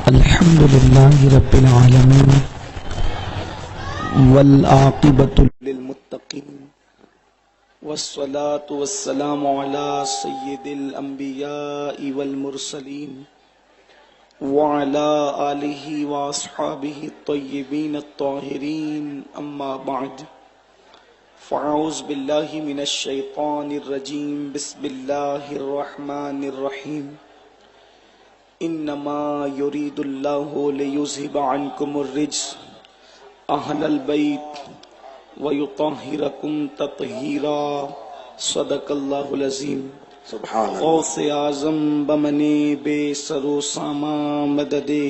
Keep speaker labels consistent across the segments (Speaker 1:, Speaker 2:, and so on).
Speaker 1: الحمد لله رب العالمين والعاقبة للمتقين والصلاة والسلام على سيد الأنبياء والمرسلين وعلى آله وأصحابه الطيبين الطاهرين أما بعد فأعوذ بالله من الشيطان الرجيم بسم الله الرحمن الرحيم انما يريد الله ليذهب عنكم الرجس اهل البيت ويطهركم تطهيرا صدق الله العظيم
Speaker 2: سبحان اللہ.
Speaker 1: غوث اعظم بمنے بے سرو ساما مددے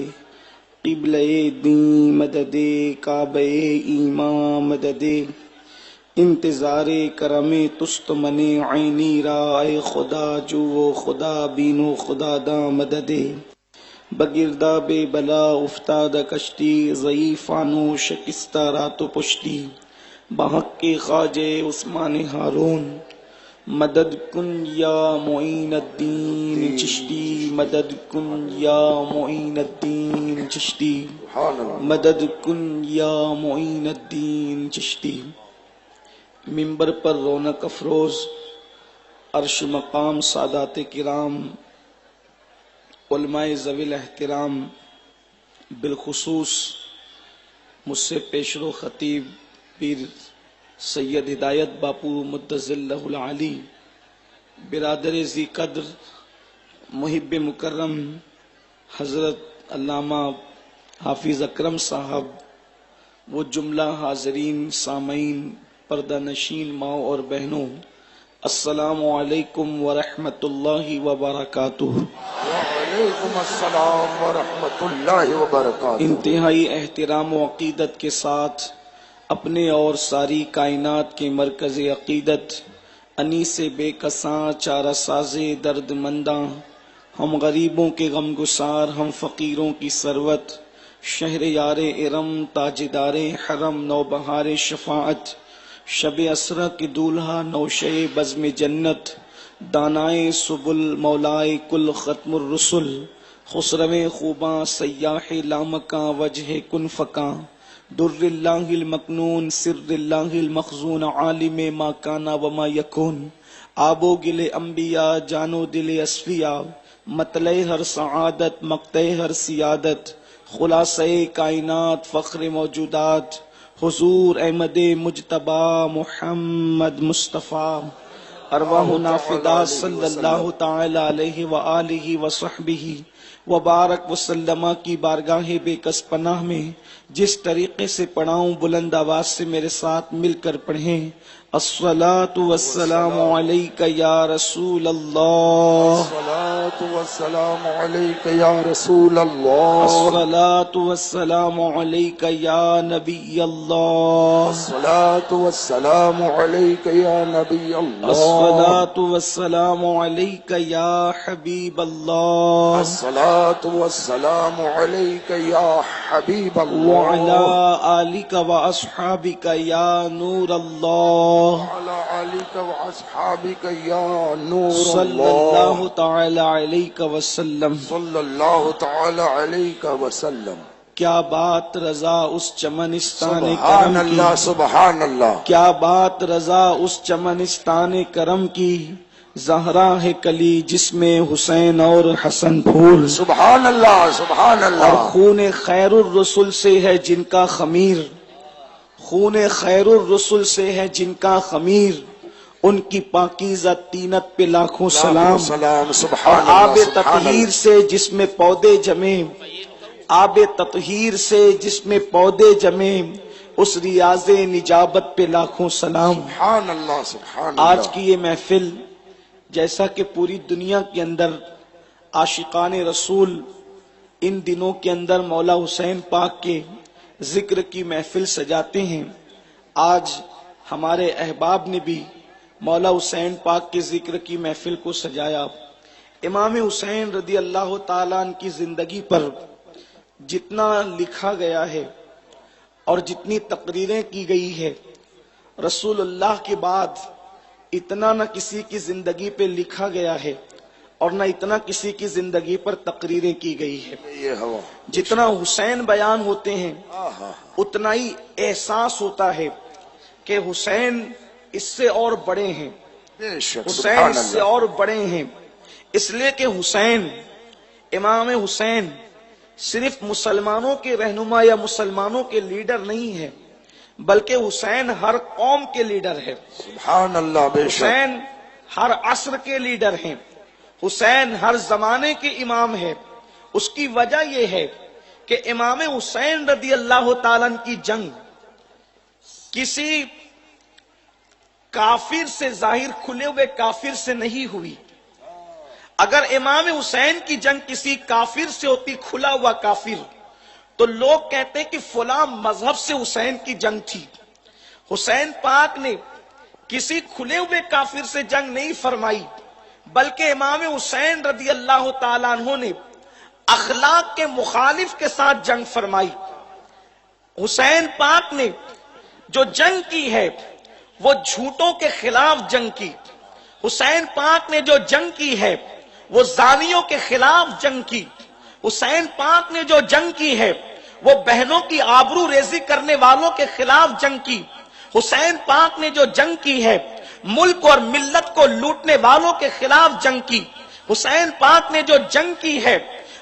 Speaker 1: قبلہ دین مددے کعبہ ایمان مددے انتظار کرم تست منے عینی رائے خدا جو وہ خدا بینو خدا دا مددے بگردہ بے بلا افتاد کشتی ضعیفانو شکستہ رات و پشتی بحق کے خواجے عثمان ہارون مدد کن یا معین الدین چشتی مدد کن یا معین الدین چشتی
Speaker 2: سبحان اللہ.
Speaker 1: مدد کن یا معین الدین چشتی. منبر پر رونق افروز عرش مقام سادات کرام علماء ذوی الاحترام بالخصوص مجھ سے پیشرو خطیب پیر سید ہدایت باپو مدظل العالی برادر ذی قدر محب مکرم حضرت علامہ حافظ اکرم صاحب وہ جملہ حاضرین سامعین پردہ نشین ماؤں اور بہنوں السلام علیکم ورحمۃ اللہ وبرکاتہ.
Speaker 2: وعلیکم السلام ورحمۃ اللہ وبرکاتہ.
Speaker 1: انتہائی احترام و عقیدت کے ساتھ اپنے اور ساری کائنات کے مرکز عقیدت انیس بے کساں چارہ ساز درد منداں ہم غریبوں کے غم گسار ہم فقیروں کی ثروت شہر یار ارم تاجدار حرم نوبہار شفاعت شب اسرہ کی دولہا نوشے بزم جنت دانائے سبل مولائے کل ختم الرسل خسرو خوباں سیاح لامکاں وجہ کن فکاں در اللہ المکنون سر اللہ المخزون عالم ما کانا وما یکون آب و گل انبیاء جانو دل اصفیاء مطلع ہر سعادت مقطع ہر سیادت خلاصہ کائنات فخر موجودات حضور احمد مجتبی محمد مصطفیٰ ارواحنا فدا صلی اللہ تعالی علیہ وآلہ وصحبہ وبارک وسلم کی بارگاہ بے کس پناہ میں جس طریقے سے پڑھاؤں بلند آواز سے میرے ساتھ مل کر پڑھیں. الصلاۃ والسلام علیک یا رسول اللہ
Speaker 2: الصلاة والسلام علیک یا رسول اللہ.
Speaker 1: الصلاۃ والسلام علیک یا نبی اللہ
Speaker 2: الصلاة والسلام علیک یا نبی اللہ.
Speaker 1: الصلاۃ والسلام علیک یا حبیب اللہ
Speaker 2: الصلاة والسلام علیک یا حبیب اللہ.
Speaker 1: وعلی آلک واصحابک یا نور اللہ
Speaker 2: وعلی آلک واصحابک یا نور
Speaker 1: صلی
Speaker 2: اللہ.
Speaker 1: اللہ تعالی علیہ وسلم.
Speaker 2: صلی اللہ تعالی علیہ وسلم.
Speaker 1: کیا بات رضا اس چمنستان
Speaker 2: سبحان
Speaker 1: کرم
Speaker 2: اللہ
Speaker 1: کی
Speaker 2: سبحان اللہ.
Speaker 1: کیا بات رضا اس چمنستان کرم کی زہرا ہے کلی جس میں حسین اور حسن پھول
Speaker 2: سبحان اللہ سبحان
Speaker 1: اور
Speaker 2: اللہ.
Speaker 1: خون خیر الرسل سے ہے جن کا خمیر خون خیر الرسل سے ہے جن کا خمیر ان کی پاکیزہ تینت پہ لاکھوں سلام.
Speaker 2: سلام
Speaker 1: اور
Speaker 2: سبحان
Speaker 1: آب
Speaker 2: اللہ سبحان
Speaker 1: تطہیر
Speaker 2: اللہ.
Speaker 1: سے جس میں پودے جمے آب تطہیر سے جس میں پودے جمے اس ریاض نجابت پہ لاکھوں سلام.
Speaker 2: سبحان اللہ سبحان اللہ.
Speaker 1: آج کی یہ محفل جیسا کہ پوری دنیا کے اندر عاشقان رسول ان دنوں کے اندر مولا حسین پاک کے ذکر کی محفل سجاتے ہیں، آج ہمارے احباب نے بھی مولا حسین پاک کے ذکر کی محفل کو سجایا. امام حسین رضی اللہ تعالیٰ عنہ کی زندگی پر جتنا لکھا گیا ہے اور جتنی تقریریں کی گئی ہے رسول اللہ کے بعد اتنا نہ کسی کی زندگی پہ لکھا گیا ہے اور نہ اتنا کسی کی زندگی پر تقریریں کی گئی ہے.
Speaker 2: یہ ہوا
Speaker 1: جتنا حسین بیان ہوتے ہیں اتنا ہی احساس ہوتا ہے کہ حسین اس سے اور بڑے ہیں،
Speaker 2: بے شک.
Speaker 1: حسین
Speaker 2: سبحان
Speaker 1: اس سے
Speaker 2: اللہ.
Speaker 1: اور بڑے ہیں. اس لیے کہ حسین، امام حسین صرف مسلمانوں کے رہنما یا مسلمانوں کے لیڈر نہیں ہے، بلکہ حسین ہر قوم کے لیڈر ہے.
Speaker 2: سبحان اللہ. بے شک.
Speaker 1: حسین ہر عصر کے لیڈر ہیں، حسین ہر زمانے کے امام ہے. اس کی وجہ یہ ہے کہ امام حسین رضی اللہ تعالیٰ عنہ کی جنگ کسی کافر سے، ظاہر کھلے ہوئے کافر سے نہیں ہوئی. اگر امام حسین کی جنگ کسی کافر سے ہوتی، کھلا ہوا کافر، تو لوگ کہتے کہ فلاں مذہب سے حسین کی جنگ تھی. حسین پاک نے کسی کھلے ہوئے کافر سے جنگ نہیں فرمائی، بلکہ امام حسین رضی اللہ تعالیٰ عنہ نے اخلاق کے مخالف کے ساتھ جنگ فرمائی. حسین پاک نے جو جنگ کی ہے وہ جھوٹوں کے خلاف جنگ کی. حسین پاک نے جو جنگ کی ہے وہ زانیوں کے خلاف جنگ کی. حسین پاک نے جو جنگ کی ہے وہ بہنوں کی آبرو ریزی کرنے والوں کے خلاف جنگ کی. حسین پاک نے جو جنگ کی ہے ملک اور ملت کو لوٹنے والوں کے خلاف جنگ کی. حسین پاک نے جو جنگ کی ہے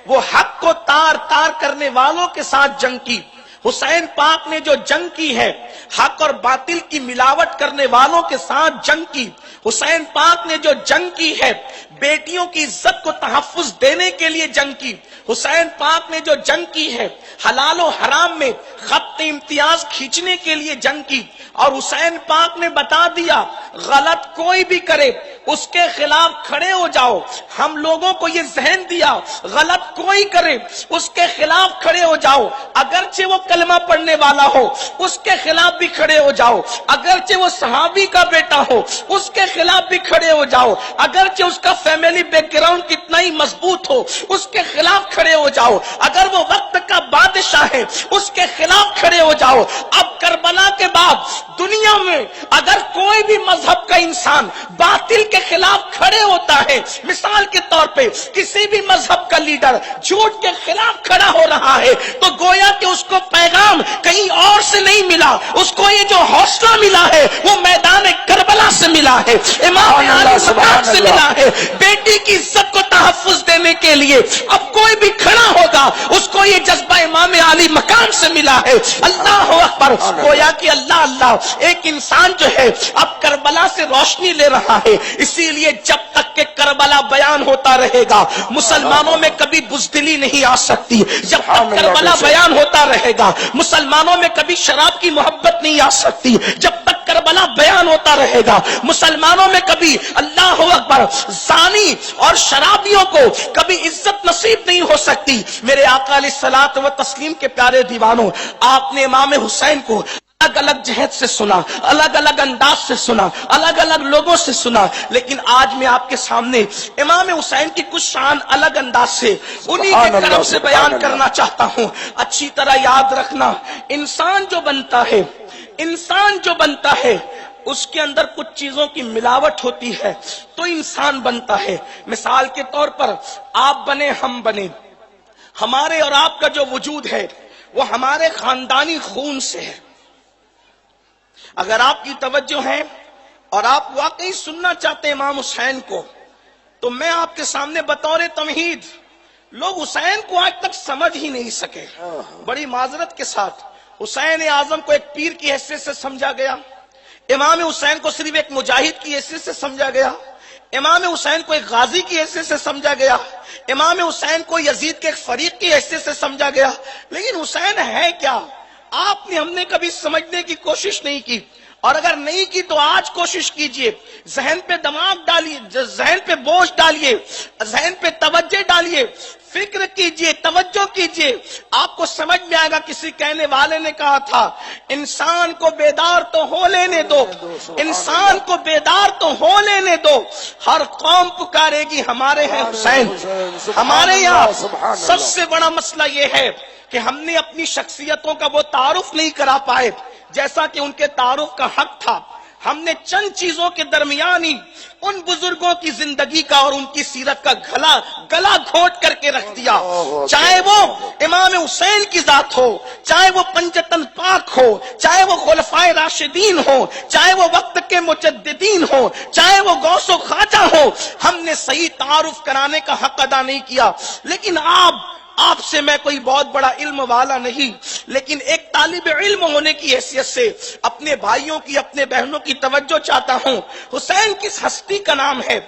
Speaker 1: وہ حق کو تار تار کرنے والوں کے ساتھ جنگ کی. حسین پاک نے جو جنگ کی ہے حق اور باطل کی ملاوٹ کرنے والوں کے ساتھ جنگ کی. حسین پاک نے جو جنگ کی ہے بیٹیوں کی عزت کو تحفظ دینے کے لیے جنگ کی. حسین پاک نے جو جنگ کی ہے حلال و حرام میں خط امتیاز کھینچنے کے لیے جنگ کی. اور حسین پاک نے بتا دیا غلط کوئی بھی کرے اس کے خلاف کھڑے ہو جاؤ. ہم لوگوں کو یہ ذہن دیا غلط کوئی کرے اس کے خلاف کھڑے ہو جاؤ، اگرچہ وہ کلمہ پڑھنے والا ہو اس کے خلاف بھی کھڑے ہو جاؤ، اگرچہ وہ صحابی کا بیٹا ہو اس کے خلاف بھی کھڑے ہو جاؤ، اگرچہ اس کا فیملی بیک گراؤنڈ کتنا ہی مضبوط ہو اس کے خلاف کھڑے ہو جاؤ، اگر وہ وقت کا بادشاہ ہے اس کے خلاف کھڑے ہو جاؤ. اب کربلا کے بعد دنیا میں اگر کوئی بھی مذہب کا انسان باطل کے خلاف کھڑے ہوتا ہے، مثال کے طور پہ کسی بھی مذہب کا لیڈر جھوٹ کے خلاف کھڑا ہو رہا ہے، تو گویا کہ اس کو پیغام کہیں اور سے نہیں ملا، اس کو یہ جو حوصلہ ملا ہے وہ میدان کربلا سے ملا ہے، امام علی مقام سے ملا ہے. بیٹی کی عزت کو تحفظ دینے کے لیے اب کوئی بھی کھڑا ہوگا اس کو یہ جذبہ امام علی مقام سے ملا ہے. اللہ اکبر. گویا کہ اللہ اللہ ایک انسان جو ہے اب کربلا سے روشنی لے رہا ہے. اسی لیے جب تک کہ کربلا بیان ہوتا رہے گا مسلمانوں میں کبھی بزدلی نہیں آ سکتی. جب تک کربلا بیان ہوتا رہے گا مسلمانوں میں کبھی شراب کی محبت نہیں آ سکتی. جب تک کربلا بیان ہوتا رہے گا مسلمانوں میں کبھی اللہ اکبر زانی اور شرابیوں کو کبھی عزت نصیب نہیں ہو سکتی. میرے آقا علیہ الصلوۃ و تسلیم کے پیارے دیوانوں، آپ نے امام حسین کو الگ الگ جہت سے سنا، الگ الگ انداز سے سنا، الگ الگ لوگوں سے سنا، لیکن آج میں آپ کے سامنے امام حسین کی کچھ شان الگ انداز سے انہی کی طرف سے بیان کرنا چاہتا ہوں. اچھی طرح یاد رکھنا، انسان جو بنتا ہے اس کے اندر کچھ چیزوں کی ملاوٹ ہوتی ہے تو انسان بنتا ہے. مثال کے طور پر آپ بنے، ہم بنے، ہمارے اور آپ کا جو وجود ہے وہ ہمارے خاندانی خون سے ہے. اگر آپ کی توجہ ہے اور آپ واقعی سننا چاہتے ہیں امام حسین کو، تو میں آپ کے سامنے بطور تمہید، لوگ حسین کو آج تک سمجھ ہی نہیں سکے. بڑی معذرت کے ساتھ حسین اعظم کو ایک پیر کی حیثیت سے سمجھا گیا، امام حسین کو صرف ایک مجاہد کی حیثیت سے سمجھا گیا، امام حسین کو ایک غازی کی حیثیت سے سمجھا گیا، امام حسین کو یزید کے ایک فریق کی حیثیت سے سمجھا گیا. لیکن حسین ہے کیا؟ آپ نے، ہم نے کبھی سمجھنے کی کوشش نہیں کی. اور اگر نہیں کی تو آج کوشش کیجئے، ذہن پہ دماغ ڈالیے، ذہن پہ بوجھ ڈالیے، ذہن پہ توجہ ڈالیے، فکر کیجئے، توجہ کیجئے، آپ کو سمجھ میں آئے گا. کسی کہنے والے نے کہا تھا انسان کو بیدار تو ہو لینے دو، انسان کو بیدار تو ہو لینے دو، ہر قوم پکارے گی ہمارے ہیں حسین. ہمارے یہاں سب سے بڑا مسئلہ یہ ہے کہ ہم نے اپنی شخصیتوں کا وہ تعارف نہیں کرا پائے جیسا کہ ان کے تعارف کا حق تھا. ہم نے چند چیزوں کے درمیان ہی ان بزرگوں کی زندگی کا اور ان کی سیرت کا گلا گھونٹ کر کے رکھ دیا. چاہے وہ امام حسین کی ذات ہو، چاہے وہ پنجتن پاک ہو، چاہے وہ خلفائے راشدین ہو، چاہے وہ وقت کے مجددین ہو، چاہے وہ غوث و خواجہ ہو، ہم نے صحیح تعارف کرانے کا حق ادا نہیں کیا. لیکن آپ سے میں کوئی بہت بڑا علم والا نہیں، لیکن ایک طالب علم ہونے کی حیثیت سے اپنے بھائیوں کی، اپنے بہنوں کی توجہ چاہتا ہوں. حسین کس ہستی کا نام ہے؟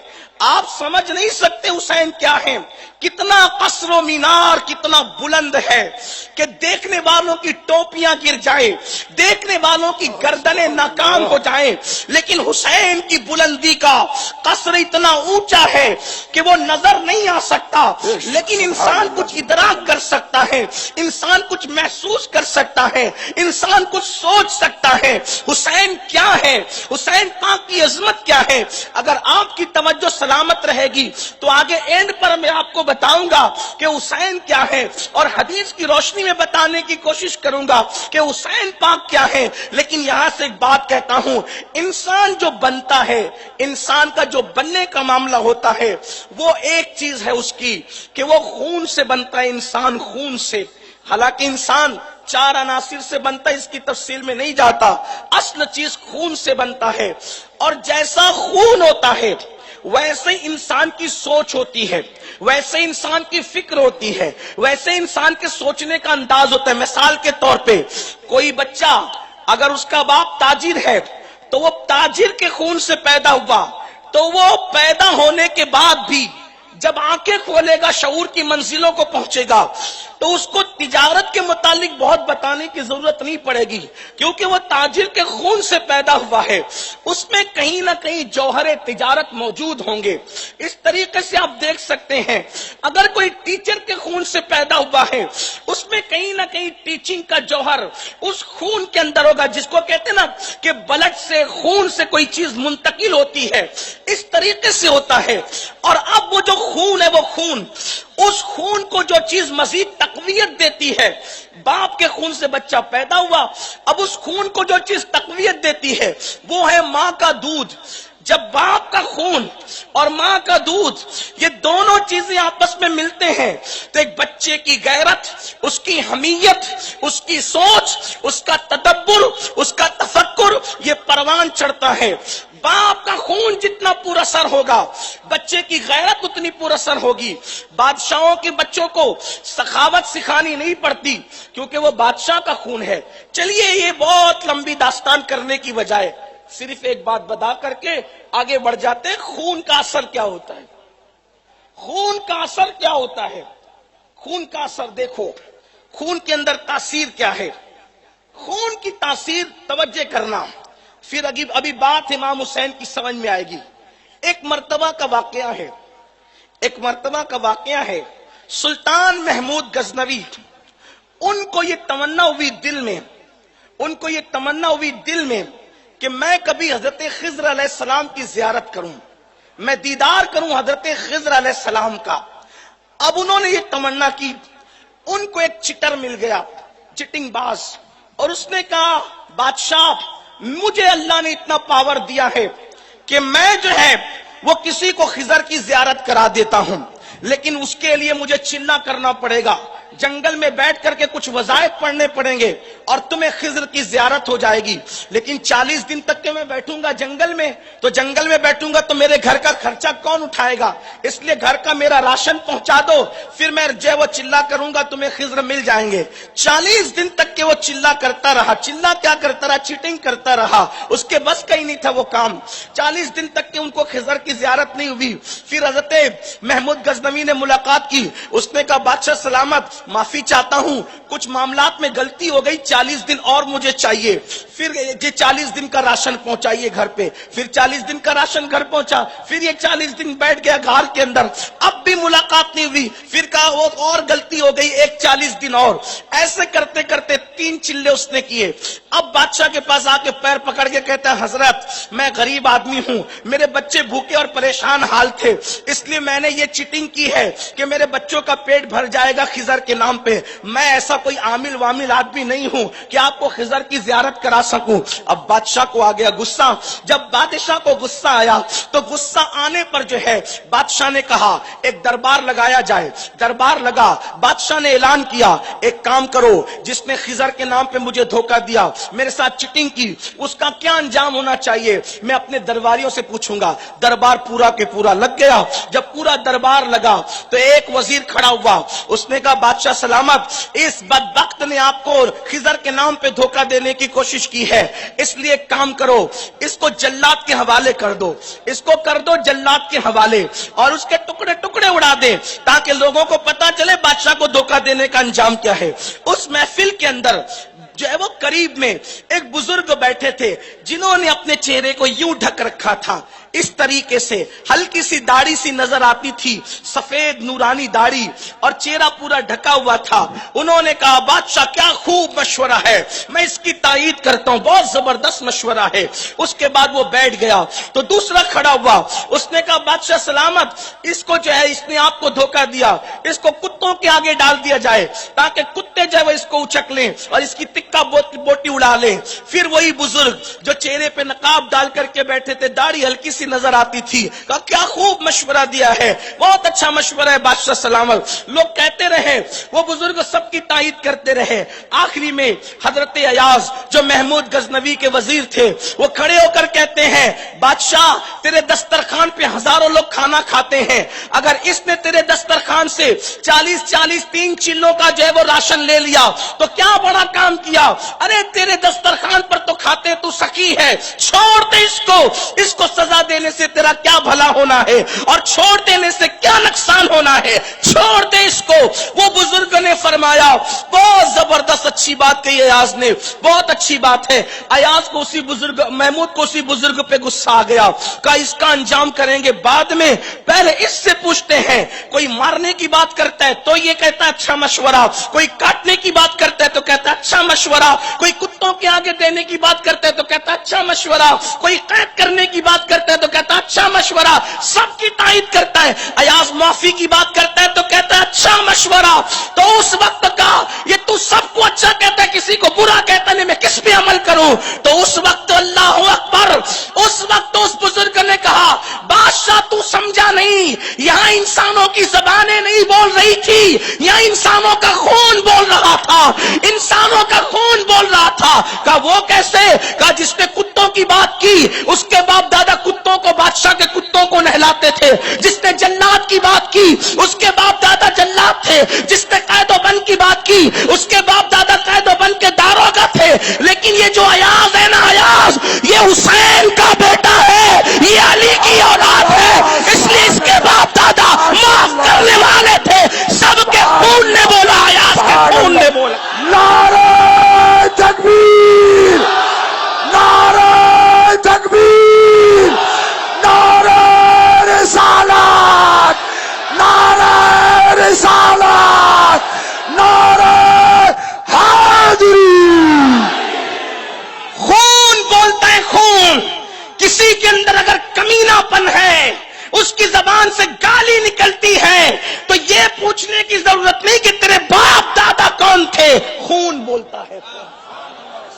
Speaker 1: آپ سمجھ نہیں سکتے حسین کیا ہے. کتنا قصر و مینار کتنا بلند ہے کہ دیکھنے والوں کی ٹوپیاں گر جائیں، دیکھنے والوں کی گردنیں ناکام ہو جائیں، لیکن حسین کی بلندی کا قصر اتنا اونچا ہے کہ وہ نظر نہیں آ سکتا، لیکن انسان کچھ ادراک کر سکتا ہے، انسان کچھ محسوس کر سکتا ہے، انسان کچھ سوچ سکتا ہے. حسین کیا ہے؟ حسین پاک کی عظمت کیا ہے؟ اگر آپ کی توجہ سلامت رہے گی تو آگے اینڈ پر میں آپ کو بتاؤں گا کہ حسین کیا ہے، اور حدیث کی روشنی میں بتانے کی کوشش کروں گا کہ حسین پاک کیا ہے. لیکن یہاں سے ایک بات کہتا ہوں، انسان جو بنتا ہے، انسان کا جو بننے کا معاملہ ہوتا ہے، وہ ایک چیز ہے اس کی کہ وہ خون سے بنتا ہے. انسان خون سے، حالانکہ انسان 4 عناصر سے بنتا ہے، اس کی تفصیل میں نہیں جاتا. اصل چیز خون سے بنتا ہے، اور جیسا خون ہوتا ہے ویسے انسان کی سوچ ہوتی ہے، ویسے انسان کی فکر ہوتی ہے، ویسے انسان کے سوچنے کا انداز ہوتا ہے. مثال کے طور پہ کوئی بچہ اگر اس کا باپ تاجر ہے تو وہ تاجر کے خون سے پیدا ہوا، تو وہ پیدا ہونے کے بعد بھی جب آنکھیں کھولے گا، شعور کی منزلوں کو پہنچے گا، تو اس کو تجارت کے متعلق بہت بتانے کی ضرورت نہیں پڑے گی، کیونکہ وہ تاجر کے خون سے پیدا ہوا ہے. اس میں کہیں نہ کہیں جوہر تجارت موجود ہوں گے. اس طریقے سے آپ دیکھ سکتے ہیں اگر کوئی ٹیچر کے خون سے پیدا ہوا ہے، اس میں کہیں نہ کہیں ٹیچنگ کا جوہر اس خون کے اندر ہوگا. جس کو کہتے ہیں نا کہ بلڈ سے، خون سے کوئی چیز منتقل ہوتی ہے، اس طریقے سے ہوتا ہے. اور اب وہ جو خون ہے، وہ خون، اس خون کو جو چیز مزید تقویت دیتی ہے، باپ کے خون سے بچہ پیدا ہوا، اب اس خون کو جو چیز تقویت دیتی ہے وہ ہے ماں کا دودھ. جب باپ کا خون اور ماں کا دودھ یہ دونوں چیزیں آپس میں ملتے ہیں تو ایک بچے کی غیرت، اس کی حمیت، اس کی سوچ، اس کا تدبر، اس کا تفکر یہ پروان چڑھتا ہے. باپ کا خون جتنا پر اثر ہوگا، بچے کی غیرت اتنی پر اثر ہوگی. بادشاہوں کے بچوں کو سخاوت سکھانی نہیں پڑتی کیونکہ وہ بادشاہ کا خون ہے. چلیے یہ بہت لمبی داستان کرنے کی بجائے صرف ایک بات بتا کر کے آگے بڑھ جاتے ہیں. خون کا اثر کیا ہوتا ہے؟ خون کا اثر کیا ہوتا ہے؟ خون کا اثر دیکھو، خون کے اندر تاثیر کیا ہے. خون کی تاثیر توجہ کرنا، پھر ابھی بات امام حسین کی سمجھ میں آئے گی. ایک مرتبہ کا واقعہ ہے، سلطان محمود غزنوی، ان کو یہ تمنا ہوئی دل میں کہ میں کبھی حضرت خضر علیہ السلام کی زیارت کروں، میں دیدار کروں حضرت خضر علیہ السلام کا. اب انہوں نے یہ تمنا کی. ان کو ایک چٹر مل گیا، چٹنگ باز، اور اس نے کہا بادشاہ مجھے اللہ نے اتنا پاور دیا ہے کہ میں جو ہے وہ کسی کو خضر کی زیارت کرا دیتا ہوں، لیکن اس کے لیے مجھے چلنا کرنا پڑے گا، جنگل میں بیٹھ کر کے کچھ وظائف پڑھنے پڑیں گے اور تمہیں خضر کی زیارت ہو جائے گی. لیکن 40 دن تک کہ میں بیٹھوں گا جنگل میں تو میرے گھر کا خرچہ کون اٹھائے گا؟ اس لیے گھر کا میرا راشن پہنچا دو، پھر میں جو وہ چلا کروں گا تمہیں خضر مل جائیں گے. 40 دن تک کہ وہ چلا کرتا رہا. چلا کیا کرتا رہا؟ چیٹنگ کرتا رہا. اس کے بس کا ہی نہیں تھا وہ کام. 40 دن تک کہ ان کو خضر کی زیارت نہیں ہوئی. پھر حضرت محمود غزنوی نے ملاقات کی. اس نے کہا بادشاہ سلامت، معافی چاہتا ہوں، کچھ معاملات میں غلطی ہو گئی، 40 دن اور مجھے چاہیے. پھر یہ 40 دن کا راشن پہنچائیے گھر پہ. پھر 40 دن کا راشن گھر پہنچا. پھر یہ 40 دن بیٹھ گیا غار کے اندر، اب بھی ملاقات نہیں ہوئی. پھر کہا وہ اور غلطی ہو گئی، ایک 40 دن اور. ایسے کرتے کرتے 3 چلے اس نے کیے. اب بادشاہ کے پاس آ کے پیر پکڑ کے کہتا ہے حضرت میں غریب آدمی ہوں، میرے بچے بھوکے اور پریشان حال تھے، اس لیے میں نے یہ چیٹنگ کی ہے کہ میرے بچوں کا پیٹ بھر جائے گا خضر کے نام پہ میں ایسا کوئی عامل وامل آدمی نہیں ہوں کہ آپ کو خضر کی زیارت کرا سکوں. اب بادشاہ کو آ گیا غصہ. جب بادشاہ کو غصہ آیا تو غصہ آنے پر جو ہے بادشاہ نے کہا ایک دربار لگایا جائے. دربار لگا. بادشاہ نے اعلان کیا ایک کام کرو، جس نے خضر کے نام پہ مجھے دھوکہ دیا، میرے ساتھ چیٹنگ کی، اس کا کیا انجام ہونا چاہیے میں اپنے درباریوں سے پوچھوں گا. دربار پورا کے پورا لگ گیا. جب پورا دربار لگا تو ایک وزیر کھڑا ہوا. اس نے کہا بادشاہ سلامت، اس بدبخت نے آپ کو خضر کے نام پہ دھوکہ دینے کی کوشش کی ہے، اس لیے ایک کام کرو، اس کو جلاد کے حوالے کر دو، اس کو کر دو جلاد کے حوالے اور اس کے ٹکڑے ٹکڑے اڑا دے تاکہ لوگوں کو پتا چلے بادشاہ کو دھوکہ دینے کا انجام کیا ہے. اس محفل کے اندر جو ہے وہ قریب میں ایک بزرگ بیٹھے تھے جنہوں نے اپنے چہرے کو یوں ڈھک رکھا تھا، اس طریقے سے ہلکی سی داڑھی سی نظر آتی تھی، سفید نورانی داڑھی اور چہرہ پورا ڈھکا ہوا تھا. انہوں نے کہا بادشاہ کیا خوب مشورہ ہے، میں اس کی تائید کرتا ہوں، بہت زبردست مشورہ ہے. اس کے بعد وہ بیٹھ گیا تو دوسرا کھڑا ہوا. اس نے کہا بادشاہ سلامت، اس کو جو ہے اس نے آپ کو دھوکہ دیا، اس کو کتوں کے آگے ڈال دیا جائے تاکہ کتے جو ہے وہ اس کو اچک لیں اور اس کی تکا بوٹی اڑا لیں. پھر وہی بزرگ جو چہرے پہ نقاب ڈال کر کے بیٹھے تھے، داڑھی ہلکی سی نظر آتی تھی، کہا کیا خوب مشورہ دیا ہے، بہت اچھا مشورہ ہے بادشاہ سلامت. لوگ کہتے رہے، وہ بزرگ سب کی تائید کرتے رہے. آخری میں حضرت ایاز جو محمود غزنوی کے وزیر تھے وہ کھڑے ہو کر کہتے ہیں بادشاہ تیرے دسترخوان پہ ہزاروں لوگ کھانا کھاتے ہیں، اگر اس نے تیرے دسترخوان سے 40 3 چلوں کا جو ہے وہ راشن لے لیا تو کیا بڑا کام کیا. ارے تیرے دسترخوان پر تو کھاتے تو سخی ہے، چھوڑ دے اس کو سزا دینے سے تیرا کیا بھلا ہونا ہے اور چھوڑ دینے سے کیا نقصان ہونا ہے، چھوڑ دے اس کو. وہ بزرگ نے فرمایا بہت زبردست اچھی بات کہی ایاز نے، بہت اچھی بات ہے. ایاز کو اسی بزرگ محمود کو اسی بزرگ پہ غصہ آ گیا، کہا اس کا انجام کریں گے بعد میں، پہلے اس سے پوچھتے ہیں. کوئی مارنے کی بات کرتا ہے تو یہ کہتا ہے اچھا مشورہ، کوئی کاٹنے کی بات کرتا ہے تو کہتا ہے اچھا مشورہ، کوئی کتوں کے آگے دینے کی بات کرتا ہے تو کہتا ہے اچھا مشورہ، کوئی قید کرنے کی بات کرتا ہے تو کہتا ہے اچھا مشورہ. سب کی تائید کرتا ہے. ایاز معافی کی بات کرتا ہے تو کہتا ہے اچھا مشورہ. تو اس وقت کا یہ تو سب کو اچھا کہتا ہے، کسی کو برا کہتا ہے، میں کس پہ عمل کروں. تو اس وقت اللہ اکبر، اس وقت اس بزرگ نے کہا بادشاہ تو سمجھا نہیں، یہاں انسانوں کی زبانیں نہیں بول رہی تھی، یہاں انسانوں کا خون بول رہا تھا، انسانوں کا خون بول رہا تھا. کہا وہ کیسے؟ کہا جس نے کتوں کی بات کی اس کے باپ دادا کتوں کو، بادشاہ کے کتوں کو نہلاتے تھے. جس نے جلاد کی بات کی اس کے باپ دادا جلاد تھے. جس نے قید و بند کی بات کی اس کے باپ دادا قید و بند کے داروغہ تھے. لیکن یہ جو ایاز ہے نا، ایاز یہ حسین کا بیٹا ہے، یہ علی کی اولاد ہے، اس لیے اس کے باپ دادا معاف کرنے والے تھے. سب کے خون نے بولا، ایاز کے خون نے بولا.
Speaker 2: نعرہ تکبیر، نعرہ تکبیر، نعرہ رسالت، نعرہ رسالت، نعرہ حیدری.
Speaker 1: خون بولتا ہے، خون. کسی کے اندر اگر کمینہ پن ہے، اس کی زبان سے گالی نکلتی ہے تو یہ پوچھنے کی ضرورت نہیں کہ تیرے باپ دادا کون تھے. خون بولتا ہے،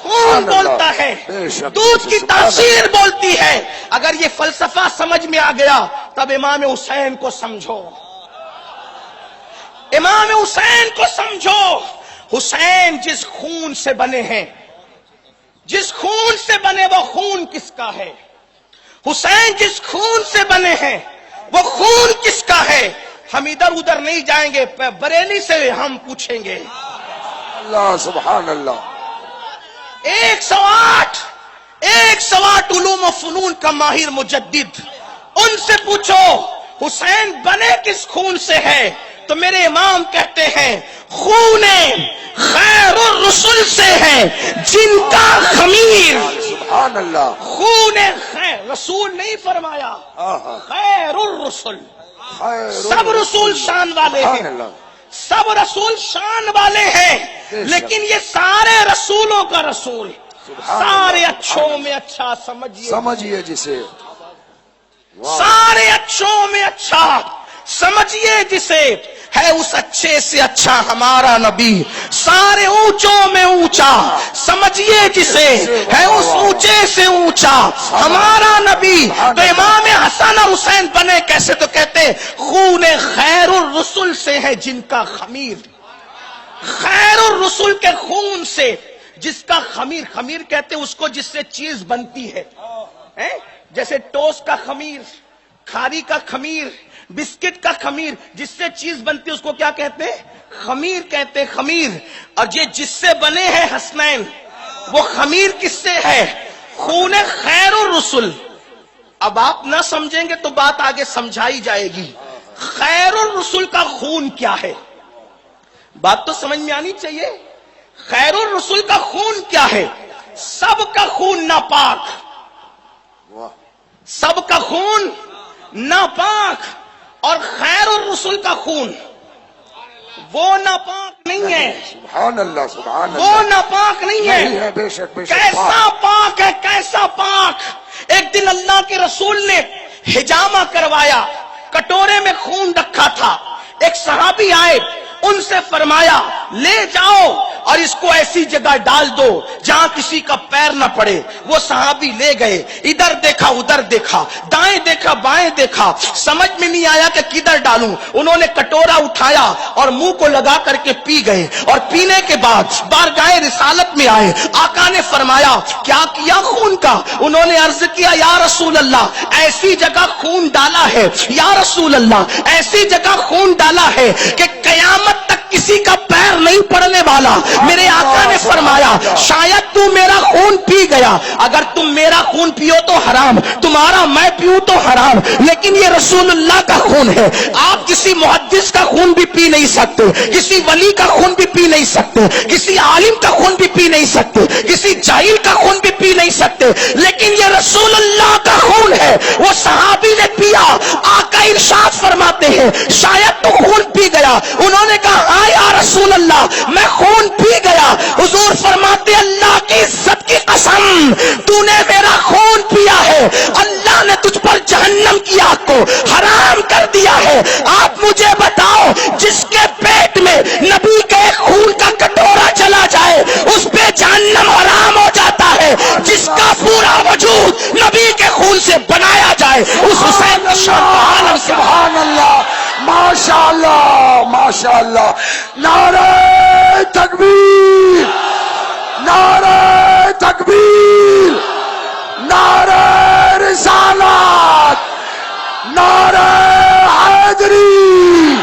Speaker 1: خون بولتا ہے، دودھ کی تاثیر بولتی ہے. اگر یہ فلسفہ سمجھ میں آ گیا تب امام حسین کو سمجھو، امام حسین کو سمجھو. حسین جس خون سے بنے ہیں، جس خون سے بنے وہ خون کس کا ہے؟ حسین جس خون سے بنے ہیں وہ خون کس کا ہے؟ ہم ادھر ادھر نہیں جائیں گے، بریلی سے ہم پوچھیں گے.
Speaker 2: اللہ سبحان اللہ.
Speaker 1: 108 علوم و فنون کا ماہر مجدد، ان سے پوچھو حسین بنے کس خون سے ہے تو میرے امام کہتے ہیں خون خیر الرسل سے ہے جن کا خمیر.
Speaker 2: سبحان اللہ.
Speaker 1: خون خیر، رسول نہیں فرمایا، خیر الرسل. سب رسول شان والے ہیں، سب رسول شان والے ہیں، لیکن یہ سارے رسولوں کا رسول، سارے اچھوں میں اچھا. سمجھیے
Speaker 2: جسے
Speaker 1: سارے اچھوں میں اچھا. سمجھیے جسے ہے اس اچھے سے اچھا ہمارا نبی، سارے اونچوں میں اونچا، سمجھیے جسے ہے اس اونچے سے اونچا ہمارا نبی۔ تو امام حسن اور حسین بنے کیسے؟ تو کہتے خون خیر الرسل سے ہے جن کا خمیر، خیر الرسل کے خون سے جس کا خمیر، خمیر کہتے اس کو جس سے چیز بنتی ہے، جیسے ٹوسٹ کا خمیر، کھاری کا خمیر، بسکٹ کا خمیر، جس سے چیز بنتی ہے اس کو کیا کہتے ہیں؟ خمیر کہتے ہیں، خمیر۔ اور یہ جس سے بنے ہیں حسنین، وہ خمیر کس سے ہے؟ خون خیر الرسل۔ اب آپ نہ سمجھیں گے تو بات آگے سمجھائی جائے گی۔ خیر الرسل کا خون کیا ہے؟ بات تو سمجھ میں آنی چاہیے۔ خیر الرسل کا خون کیا ہے؟ سب کا خون ناپاک، سب کا خون ناپاک، اور خیر الرسل کا خون وہ ناپاک نہیں ہے،
Speaker 2: سبحان اللہ سبحان اللہ،
Speaker 1: وہ ناپاک نہیں ہے،
Speaker 2: بے شک بے شک،
Speaker 1: کیسا پاک ہے، کیسا پاک۔ ایک دن اللہ کے رسول نے حجامہ کروایا، کٹورے میں خون رکھا تھا، ایک صحابی آئے، ان سے فرمایا لے جاؤ اور اس کو ایسی جگہ ڈال دو جہاں کسی کا پیر نہ پڑے۔ وہ صحابی لے گئے، ادھر دیکھا ادھر دیکھا، دائیں دیکھا بائیں دیکھا، سمجھ میں نہیں آیا کہ کدھر ڈالوں۔ انہوں نے کٹورا اٹھایا اور منہ کو لگا کر کے پی گئے، اور پینے کے بعد بارگاہ رسالت میں آئے، آقا نے فرمایا کیا کیا خون کا؟ انہوں نے عرض کیا یا رسول اللہ ایسی جگہ خون ڈالا ہے، یا رسول اللہ ایسی جگہ خون ڈالا ہے کہ قیامت تک کسی کا پیر نہیں پڑنے والا۔ میرے آقا نے فرمایا شاید تو میرا خون پی گیا، اگر تم میرا خون پیو تو حرام، تمہارا میں پیوں تو حرام، لیکن یہ رسول اللہ کا خون ہے۔ آپ کسی محدث کا خون بھی پی نہیں سکتے، کسی ولی کا خون بھی پی نہیں سکتے، کسی عالم کا خون بھی پی نہیں سکتے، کسی جاہل کا خون بھی پی نہیں سکتے، لیکن یہ رسول اللہ کا خون ہے۔ وہ صحابی نے پیا، آقا ارشاد فرماتے ہیں شاید تو خون پی گیا۔ انہوں نے کہا ہاں یا رسول اللہ میں خون پی گیا۔ حضور فرماتے اللہ کی عزت کی قسم تو نے میرا خون پیا ہے، اللہ نے تجھ پر جہنم کی آگ کو حرام کر دیا ہے۔ آپ مجھے بتاؤ جس کے پیٹ میں نبی کے خون کا کٹورا چلا جائے اس پہ جہنم حرام ہو جاتا ہے، جس کا پورا وجود نبی کے خون سے بنایا جائے اس حسین کی شان۔
Speaker 2: سبحان اللہ، ماشاء اللہ ماشاء اللہ، نعرہ تکبیر، نعرہ تکبیر، نعرہ رسالت، نعرہ حیدری۔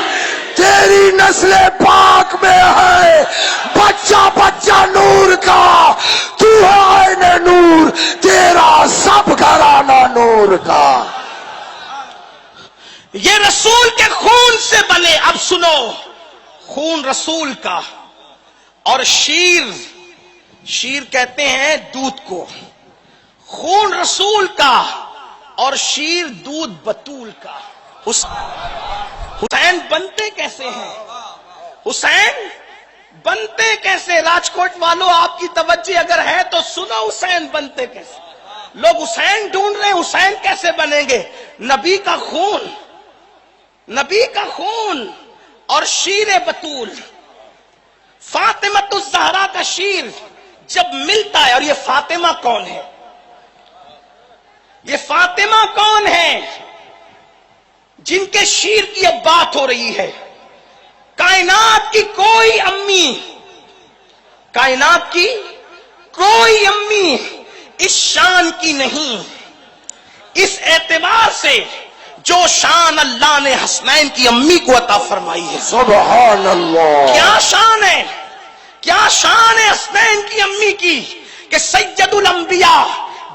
Speaker 2: تیری نسل پاک میں ہے بچہ بچہ نور کا، تو ہے عین نور، تیرا سب گھرانہ نور کا۔
Speaker 1: یہ رسول کے خون سے بنے۔ اب سنو، خون رسول کا، اور شیر کہتے ہیں دودھ کو، خون رسول کا اور شیر دودھ بطول کا۔ حسین بنتے کیسے ہیں؟ حسین بنتے کیسے؟ راجکوٹ والوں آپ کی توجہ اگر ہے تو سنو، حسین بنتے کیسے؟ لوگ حسین ڈھونڈ رہے ہیں، حسین کیسے بنیں گے؟ نبی کا خون، نبی کا خون اور شیر بطول، فاطمہ الزہرا کا شیر جب ملتا ہے۔ اور یہ فاطمہ کون ہے؟ یہ فاطمہ کون ہے جن کے شیر کی اب بات ہو رہی ہے؟ کائنات کی کوئی امی، کائنات کی کوئی امی اس شان کی نہیں، اس اعتبار سے جو شان اللہ نے حسنین کی امی کو عطا فرمائی ہے۔
Speaker 2: سبحان اللہ،
Speaker 1: کیا شان ہے، کیا شان ہے حسنین کی امی کی کہ سید الانبیاء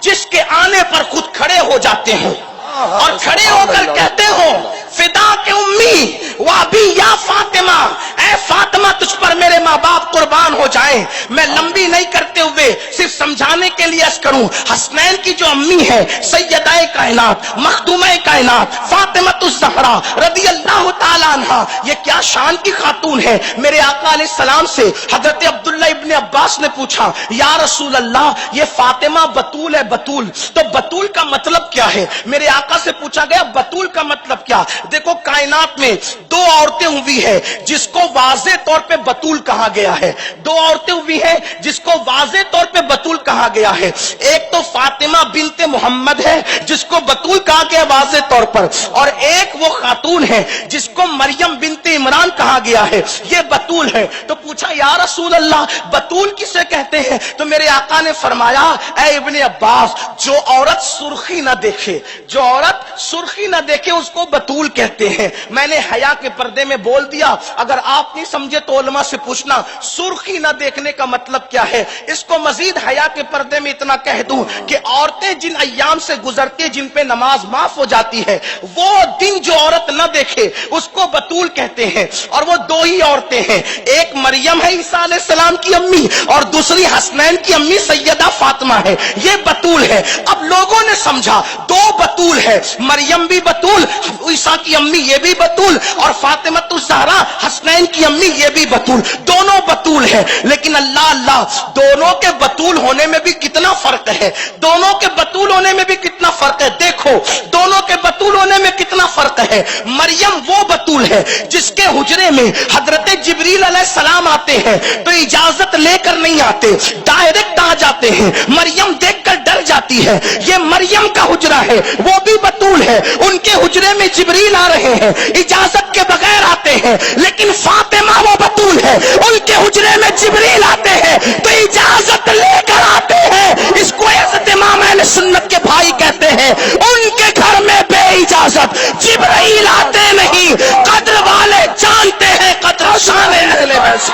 Speaker 1: جس کے آنے پر خود کھڑے ہو جاتے ہیں اور کھڑے ہو کر کہتے ہو فدا کے امی وابی یا فاطمہ، اے فاطمہ تجھ پر میرے ماں باپ قربان ہو جائیں۔ میں لمبی نہیں کرتے ہوئے
Speaker 3: پہ صرف سمجھانے کے لیے عرض کروں، حسنین کی جو امی ہے سیدہ کائنات مخدومہ کائنات فاطمۃ الزہرا رضی اللہ تعالی عنہا، یہ کیا شان کی خاتون ہے۔ میرے آقا علیہ السلام سے حضرت عبداللہ ابن عباس نے پوچھا یا رسول اللہ یہ فاطمہ بتول ہے، بتول تو بتول کا مطلب کیا ہے؟ میرے آقا سے پوچھا گیا بتول کا مطلب کیا؟ دیکھو کائنات میں دو عورتیں ہوئی ہے جس کو واضح طور پہ بتول کہا گیا ہے، دو عورتیں ہوئی ہے جس کو واضح طور پہ بتول کہا گیا ہے، ایک تو فاطمہ بنت محمد ہے جس کو بتول کہا گیا واضح طور پر، اور ایک وہ خاتون ہے جس کو مریم بنت عمران کہا گیا ہے، یہ بتول ہے۔ تو پوچھا یا رسول اللہ بتول کسے کہتے ہیں؟ تو میرے آقا نے فرمایا اے ابن عباس جو عورت سرخی نہ دیکھے، جو عورت سرخی نہ دیکھے اس کو بتول کہتے ہیں۔ میں نے حیا کے پردے میں بول دیا، اگر آپ نہیں سمجھے تو علماء سے پوچھنا سرخی نہ دیکھنے کا مطلب کیا ہے۔ اس کو مزید حیا کے پردے میں اتنا کہہ دوں کہ عورتیں جن ایام سے گزرتی جن پہ نماز معاف ہو جاتی ہے وہ دن جو عورت نہ دیکھے اس کو بتول کہتے ہیں، اور وہ دو ہی عورتیں ہیں، ایک مریم ہے عیسیٰ علیہ السلام کی امی اور دوسری حسنین کی امی سیدہ فاطمہ ہے، یہ بتول ہے۔ اب لوگوں نے سمجھا دو بتول ہے، مریم بھی بتول، عیسیٰ کی امی یہ بھی بتول، اور فاطمۃ الزہرا حسنین کی امی یہ بھی بتول، دونوں بتول ہے۔ لیکن اللہ اللہ دونوں کے بتول ہونے میں بھی کتنا فرق ہے، دونوں کے بتول ہونے میں بھی کتنا فرق ہے۔ دیکھو دونوں کے بتول ہونے میں کتنا فرق ہے۔ مریم وہ بتول ہے جس کے حجرے میں حضرت جبریل علیہ السلام آتے ہیں تو اجازت لے کر نہیں آتے، ڈائریکٹ آ جاتے ہیں، مریم دیکھ کر ڈر جاتی ہے، یہ مریم کا حجرہ ہے، وہ بھی بتول ہے، ان کے حجرے میں جبریل آ رہے ہیں اجازت کے بغیر آتے ہیں، لیکن فاطمہ وہ بتول ہے ان کے حجرے میں جبریل آتے ہیں تو اجازت لے کر آتے ہیں۔ اس کو عزت امام اہل سنت کے بھائی کہتے ہیں، ان کے گھر میں بے اجازت جبرائیل آتے نہیں، قدر والے جانتے ہیں قدر شان اہل بیت۔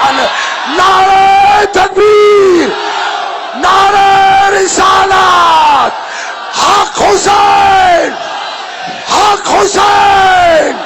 Speaker 2: نعرہ تکبیر، نعرہ رسالت، حق حسین، حق حسین۔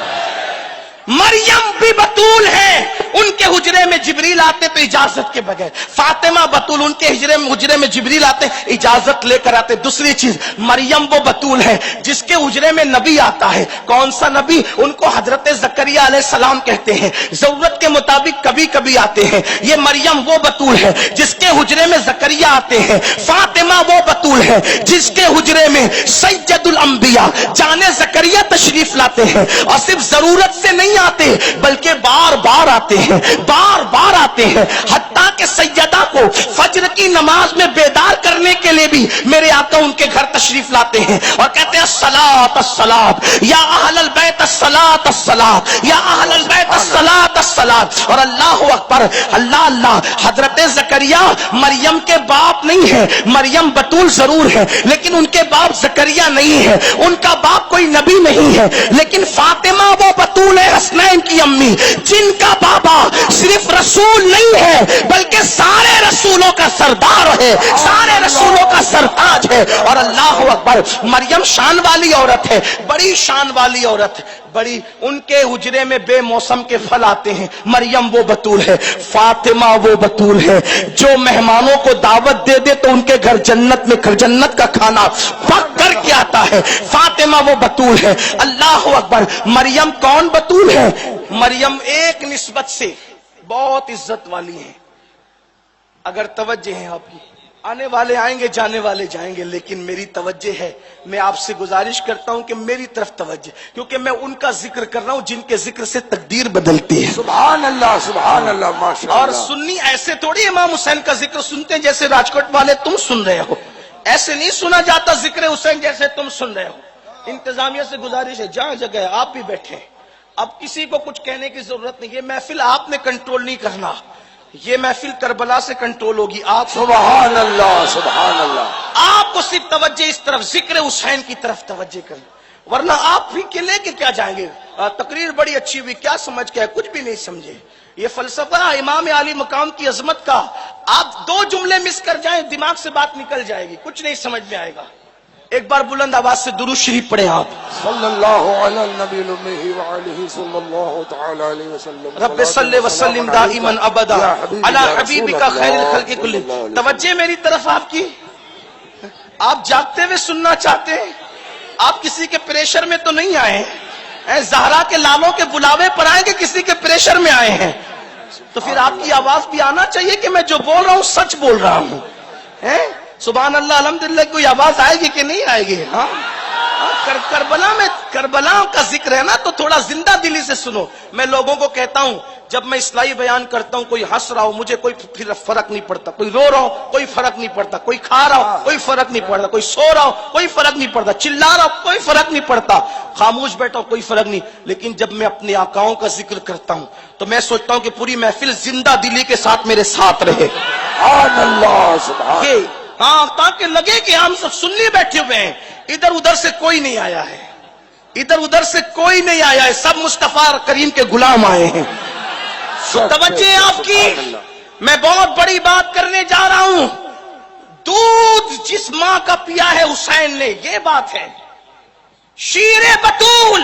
Speaker 3: مریم بھی بتول ہے، ان کے حجرے میں جبریل آتے تو اجازت کے بغیر، فاطمہ بتول ان کے حجرے میں جبریل آتے اجازت لے کر آتے۔ دوسری چیز مریم وہ بتول ہے جس کے حجرے میں نبی آتا ہے، کون سا نبی؟ ان کو حضرت زکریا علیہ السلام کہتے ہیں، ضرورت کے مطابق کبھی کبھی آتے ہیں۔ یہ مریم وہ بتول ہے جس کے حجرے میں زکریا آتے ہیں، فاطمہ وہ بتول ہے جس کے حجرے میں سید الانبیاء جانے زکریا تشریف لاتے ہیں، اور صرف ضرورت سے نہیں آتے بلکہ بار بار آتے ہیں، بار بار آتے ہیں، حتیٰ کہ سیدہ کو فجر کی نماز میں بیدار کرنے کے لیے بھی میرے آقا ان کے گھر تشریف لاتے ہیں اور کہتے ہیں الصلاۃ الصلاۃ یا اہل البیت الصلاۃ الصلاۃ یا اہل البیت الصلاۃ الصلاۃ، اور اللہ اکبر، اللہ اللہ۔ حضرت زکریا مریم کے باپ نہیں ہے، مریم بتول ضرور ہے لیکن ان کے باپ زکریا نہیں ہے، ان کا باپ کوئی نبی نہیں ہے، لیکن فاطمہ وہ بتول ہے حسنین کی امی جن کا بابا صرف رسول نہیں ہے بلکہ سارے رسولوں کا سردار ہے، سارے رسولوں کا سرتاج ہے، اور اللہ اکبر۔ مریم شان والی عورت ہے، بڑی شان والی عورت ہے، بڑی، ان کے حجرے میں بے موسم کے پھل آتے ہیں، مریم وہ بتول ہے۔ فاطمہ وہ بتول ہے جو مہمانوں کو دعوت دے دے تو ان کے گھر جنت میں جنت کا کھانا پک کر کے آتا ہے، فاطمہ وہ بتول ہے۔ اللہ اکبر۔ مریم کون بتول ہے؟ مریم ایک نسبت سے بہت عزت والی ہے، اگر توجہ ہے آپ کی، آنے والے آئیں گے جانے والے جائیں گے، لیکن میری توجہ ہے، میں آپ سے گزارش کرتا ہوں کہ میری طرف توجہ، کیونکہ میں ان کا ذکر کر رہا ہوں جن کے ذکر سے تقدیر بدلتی ہے۔
Speaker 2: سبحان اللہ، سبحان اللہ، ماشاء اللہ۔
Speaker 3: اور سنی ایسے تھوڑی امام حسین کا ذکر سنتے ہیں جیسے راجکوٹ والے تم سن رہے ہو، ایسے نہیں سنا جاتا ذکر حسین جیسے تم سن رہے ہو۔ انتظامیہ سے گزارش ہے، جہاں جگہ ہے آپ بھی بیٹھے، اب کسی کو کچھ کہنے کی ضرورت نہیں، یہ محفل آپ نے کنٹرول نہیں کرنا، یہ محفل کربلا سے کنٹرول ہوگی۔ آپ
Speaker 2: سبحان اللہ، سبحان اللہ۔
Speaker 3: آپ کو صرف توجہ اس طرف ذکر حسین کی طرف توجہ کریں، ورنہ آپ بھی کے لے کے کیا جائیں گے؟ تقریر بڑی اچھی ہوئی، کیا سمجھ کے ہے؟ کچھ بھی نہیں سمجھے۔ یہ فلسفہ امام علی مقام کی عظمت کا، آپ دو جملے مس کر جائیں دماغ سے بات نکل جائے گی، کچھ نہیں سمجھ میں آئے گا۔ ایک بار بلند آواز سے درود شریف پڑھیں آپ.
Speaker 2: صلی اللہ علی النبی الامی وعلیہ صلی اللہ تعالی علیہ وسلم.
Speaker 3: رب صلی وسلم دائما ابدا علی حبیبک خیر الخلق کلہم. توجہ میری طرف آپ کی. آپ جاگتے ہوئے سننا چاہتے ہیں؟ آپ کسی کے پریشر میں تو نہیں آئے ہیں؟ زہرا کے لالوں کے بلاوے پر آئے کہ کسی کے پریشر میں آئے ہیں؟ تو پھر آپ کی آواز بھی آنا چاہیے کہ میں جو بول رہا ہوں سچ بول رہا ہوں. سبحان اللہ الحمدللہ. کوئی آواز آئے گی کہ نہیں آئے گی؟ ہاں کربلا میں کربلا کا ذکر ہے نا، تو تھوڑا زندہ دلی سے سنو. میں لوگوں کو کہتا ہوں جب میں اصلاحی بیان کرتا ہوں، کوئی ہنس رہا ہو مجھے کوئی پھر فرق نہیں پڑتا، کوئی رو رہا ہو کوئی فرق نہیں پڑتا، کوئی کھا رہا ہو کوئی فرق نہیں پڑتا، کوئی سو رہا ہو کوئی فرق نہیں پڑتا، چلا رہا ہو کوئی فرق نہیں پڑتا، خاموش بیٹھا ہو کوئی فرق نہیں. لیکن جب میں اپنے آقاؤں کا ذکر کرتا ہوں تو میں سوچتا ہوں کہ پوری محفل زندہ دلی کے ساتھ میرے ساتھ رہے.
Speaker 2: سبحان اللہ سبحان.
Speaker 3: ہاں تاکہ لگے کہ ہم سب سننے بیٹھے ہوئے ہیں، ادھر ادھر سے کوئی نہیں آیا ہے، ادھر ادھر سے کوئی نہیں آیا ہے، سب مصطفیٰ کریم کے غلام آئے ہیں. توجہ آپ کی. میں بہت بڑی بات کرنے جا رہا ہوں. دودھ جس ماں کا پیا ہے حسین نے، یہ بات ہے. شیر بطول،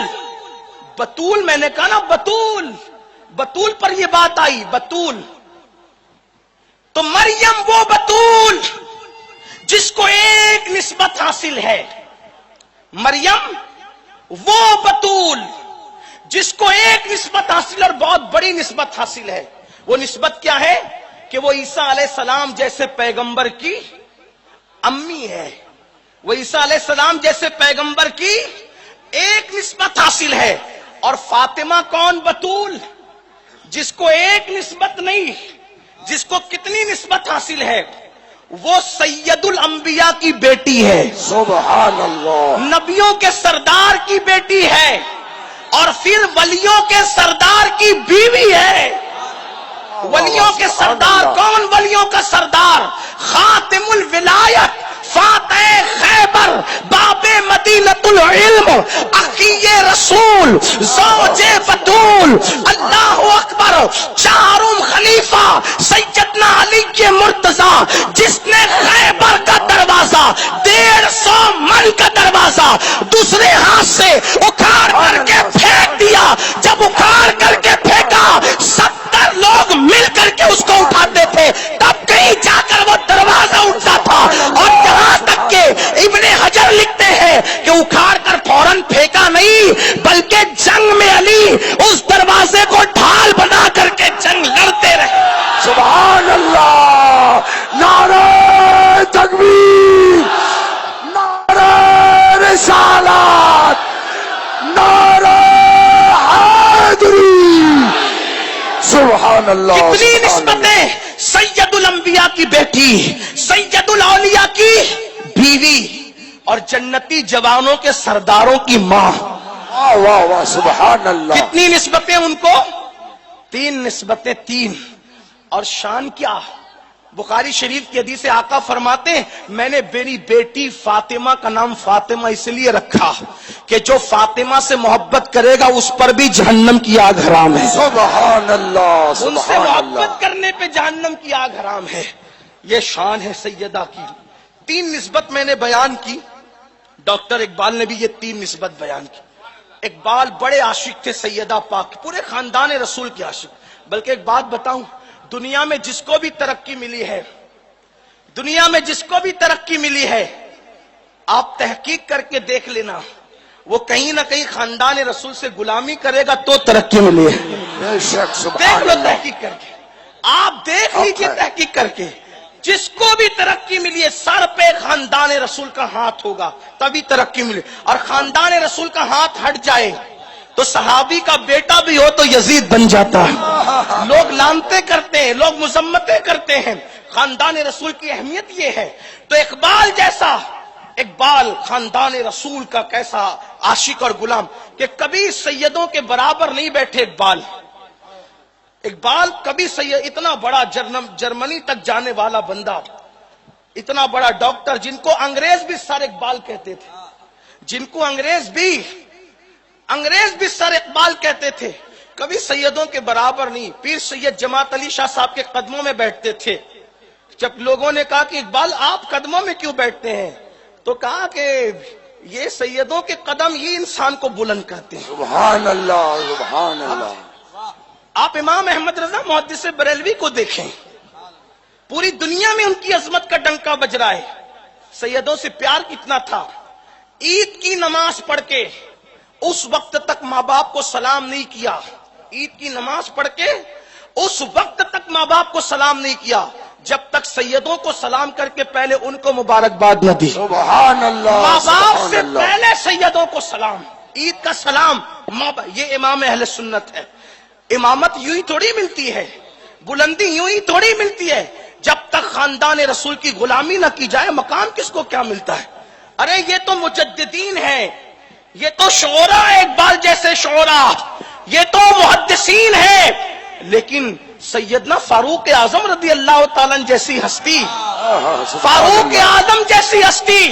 Speaker 3: بطول میں نے کہا نا بطول، بطول پر یہ بات آئی بطول. تو مریم وہ بطول جس کو ایک نسبت حاصل ہے. مریم وہ بطول جس کو ایک نسبت حاصل اور بہت بڑی نسبت حاصل ہے. وہ نسبت کیا ہے؟ کہ وہ عیسیٰ علیہ السلام جیسے پیغمبر کی امی ہے. وہ عیسیٰ علیہ السلام جیسے پیغمبر کی ایک نسبت حاصل ہے. اور فاطمہ کون بطول؟ جس کو ایک نسبت نہیں، جس کو کتنی نسبت حاصل ہے؟ وہ سید الانبیاء کی بیٹی ہے.
Speaker 2: سبحان اللہ.
Speaker 3: نبیوں کے سردار کی بیٹی ہے اور پھر ولیوں کے سردار کی بیوی ہے. ولیوں کے سردار کون؟ ولیوں کا سردار خاتم الولایت، فاتح خیبر، باب مدینۃ العلم، اخی رسول، زوج بطول، اللہ اکبر، چارم خلیفہ سیدنا علی کے مرتضی، جس نے خیبر کا دروازہ 150 من کا دروازہ دوسرے ہاتھ سے اکھاڑ کر کے پھینک دیا. جب اکھاڑ کر کے پھینکا 70 لوگ مل کر کے اس کو اٹھاتے تھے، تب کہیں جا کر وہ دروازہ اٹھتا تھا. اور یہاں تک کہ ابن حجر لکھتے ہیں کہ اکھاڑ کر فوراً پھینکا نہیں، بلکہ جنگ میں علی اس دروازے کو ڈھال بنا کر کے جنگ لڑتے رہے.
Speaker 2: سبحان اللہ. نعرہ تکبیر، نعرہ رسالت، نعرہ حیدری. سبحان اللہ.
Speaker 3: کتنی نسبتیں. سید الانبیاء کی بیٹی، سید الاولیاء کی بیوی، اور جنتی جوانوں کے سرداروں کی ماں.
Speaker 2: واہ واہ واہ سبحان اللہ.
Speaker 3: کتنی نسبتیں ان کو؟ 3 نسبتیں، 3. اور شان کیا؟ بخاری شریف کی حدیث آقا فرماتے ہیں میں نے میری بیٹی فاطمہ کا نام فاطمہ اس لیے رکھا کہ جو فاطمہ سے محبت کرے گا اس پر بھی جہنم کی آگ حرام ہے.
Speaker 2: سبحان اللہ.
Speaker 3: ان سے
Speaker 2: سبحان اللہ.
Speaker 3: محبت کرنے پہ جہنم کی آگ حرام ہے. یہ شان ہے سیدہ کی. 3 نسبت میں نے بیان کی. ڈاکٹر اقبال نے بھی یہ 3 نسبت بیان کی. اقبال بڑے عاشق تھے سیدہ پاک، پورے خاندان رسول کے عاشق. بلکہ ایک بات بتاؤں، دنیا میں جس کو بھی ترقی ملی ہے، دنیا میں جس کو بھی ترقی ملی ہے، آپ تحقیق کر کے دیکھ لینا وہ کہیں نہ کہیں خاندان رسول سے غلامی کرے گا تو ترقی ملی ہے.
Speaker 2: بے شک.
Speaker 3: دیکھ
Speaker 2: سبحان
Speaker 3: لو
Speaker 2: اللہ.
Speaker 3: تحقیق کر کے، آپ دیکھ لیجئے تحقیق کر کے. جس کو بھی ترقی ملی ہے سر پہ خاندان رسول کا ہاتھ ہوگا تبھی ترقی ملی. اور خاندان رسول کا ہاتھ ہٹ جائے تو صحابی کا بیٹا بھی ہو تو یزید بن جاتا ہے. لوگ لانتے کرتے ہیں، لوگ مذمتیں کرتے ہیں. خاندان رسول کی اہمیت یہ ہے. تو اقبال جیسا، اقبال خاندان رسول کا کیسا عاشق اور غلام کہ کبھی سیدوں کے برابر نہیں بیٹھے. اقبال کبھی سید، اتنا بڑا جرمنی تک جانے والا بندہ، اتنا بڑا ڈاکٹر جن کو انگریز بھی سر اقبال کہتے تھے، جن کو انگریز بھی سر اقبال کہتے تھے، کبھی سیدوں کے برابر نہیں. پیر سید جماعت علی شاہ صاحب کے قدموں میں بیٹھتے تھے. جب لوگوں نے کہا کہ اقبال آپ قدموں میں کیوں بیٹھتے ہیں، تو کہا کہ یہ سیدوں کے قدم ہی انسان کو بلند کرتے ہیں.
Speaker 2: سبحان اللہ سبحان اللہ.
Speaker 3: آپ امام احمد رضا محدث بریلوی کو دیکھیں, پوری دنیا میں ان کی عظمت کا ڈنکا بج رہا ہے. سیدوں سے پیار کتنا تھا. عید کی نماز پڑھ کے اس وقت تک ماں باپ کو سلام نہیں کیا. عید کی نماز پڑھ کے اس وقت تک ماں باپ کو سلام نہیں کیا جب تک سیدوں کو سلام کر کے پہلے ان کو مبارکباد نہ دی.
Speaker 2: سبحان اللہ.
Speaker 3: ماں باپ
Speaker 2: سبحان
Speaker 3: سے
Speaker 2: اللہ.
Speaker 3: پہلے سیدوں کو سلام. عید کا سلام یہ امام اہل سنت ہے. امامت یوں ہی تھوڑی ملتی ہے, بلندی یوں ہی تھوڑی ملتی ہے. جب تک خاندان رسول کی غلامی نہ کی جائے مقام کس کو کیا ملتا ہے. ارے یہ تو مجددین ہیں, یہ تو شعراء اقبال جیسے شعراء, یہ تو محدثین ہیں. لیکن سیدنا فاروق اعظم رضی اللہ تعالیٰ جیسی ہستی, فاروق اعظم جیسی ہستی,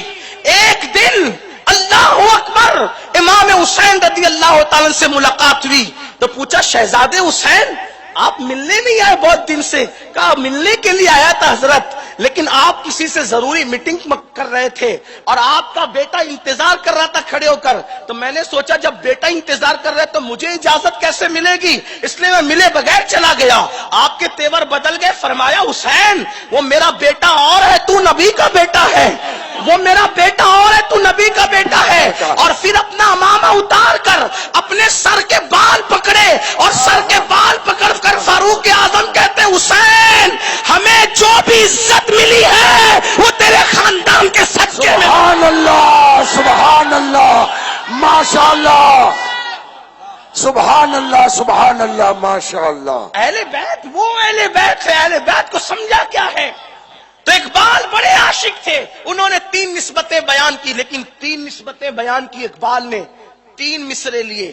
Speaker 3: ایک دن اللہ اکبر امام حسین رضی اللہ تعالیٰ سے ملاقات ہوئی تو پوچھا شہزادے حسین آپ ملنے نہیں آئے بہت دن سے. کہا ملنے کے لیے آیا تھا حضرت, لیکن آپ کسی سے ضروری میٹنگ کر رہے تھے اور آپ کا بیٹا انتظار کر رہا تھا کھڑے ہو کر, تو میں نے سوچا جب بیٹا انتظار کر رہا ہے تو مجھے اجازت کیسے ملے گی, اس لیے میں ملے بغیر چلا گیا. آپ کے تیور بدل گئے. فرمایا حسین وہ میرا بیٹا اور ہے, تو نبی کا بیٹا ہے. وہ میرا بیٹا اور ہے, تو نبی کا بیٹا ہے. اور پھر اپنا امامہ اتار کر اپنے سر کے بال پکڑے اور سر کے بال پکڑ کر فاروق اعظم کہتے حسین ہمیں جو بھی عزت ملی ہے وہ تیرے خاندان کے صدقے میں.
Speaker 2: سبحان اللہ سبحان اللہ ماشاء اللہ سبحان اللہ سبحان اللہ ماشاء اللہ.
Speaker 3: اہل بیت وہ اہل بیت ہے. اہل بیت کو سمجھا کیا ہے. تو اقبال بڑے عاشق تھے, انہوں نے 3 نسبتیں بیان کی, لیکن 3 نسبتیں بیان کی اقبال نے 3 مصرے لیے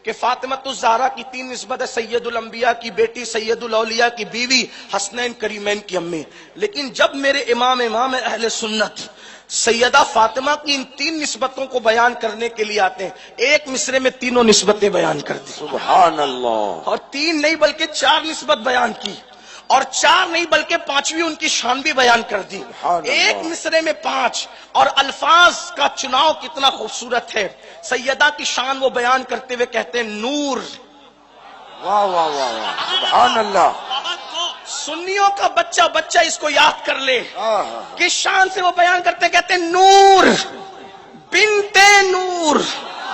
Speaker 3: کہ فاطمۃ الزہرا کی 3 نسبت ہے, سید الانبیاء کی بیٹی, سید الاولیاء کی بیوی, حسنین کریمین کی امی. لیکن جب میرے امام اہل سنت سیدہ فاطمہ کی ان 3 نسبتوں کو بیان کرنے کے لیے آتے ہیں, ایک مصرے میں تینوں نسبتیں بیان کر دی.
Speaker 2: سبحان اللہ.
Speaker 3: اور 3 نہیں بلکہ 4 نسبت بیان کی, اور 4 نہیں بلکہ 5ویں ان کی شان بھی بیان کر دی. ایک مصرے میں 5, اور الفاظ کا چناؤ کتنا خوبصورت ہے. سیدہ کی شان وہ بیان کرتے ہوئے کہتے ہیں نور.
Speaker 2: واہ واہ واہ واہ سبحان اللہ.
Speaker 3: سنیوں کا بچہ اس کو یاد کر لے, کس شان سے وہ بیان کرتے, کہتے ہیں نور بنتے نور,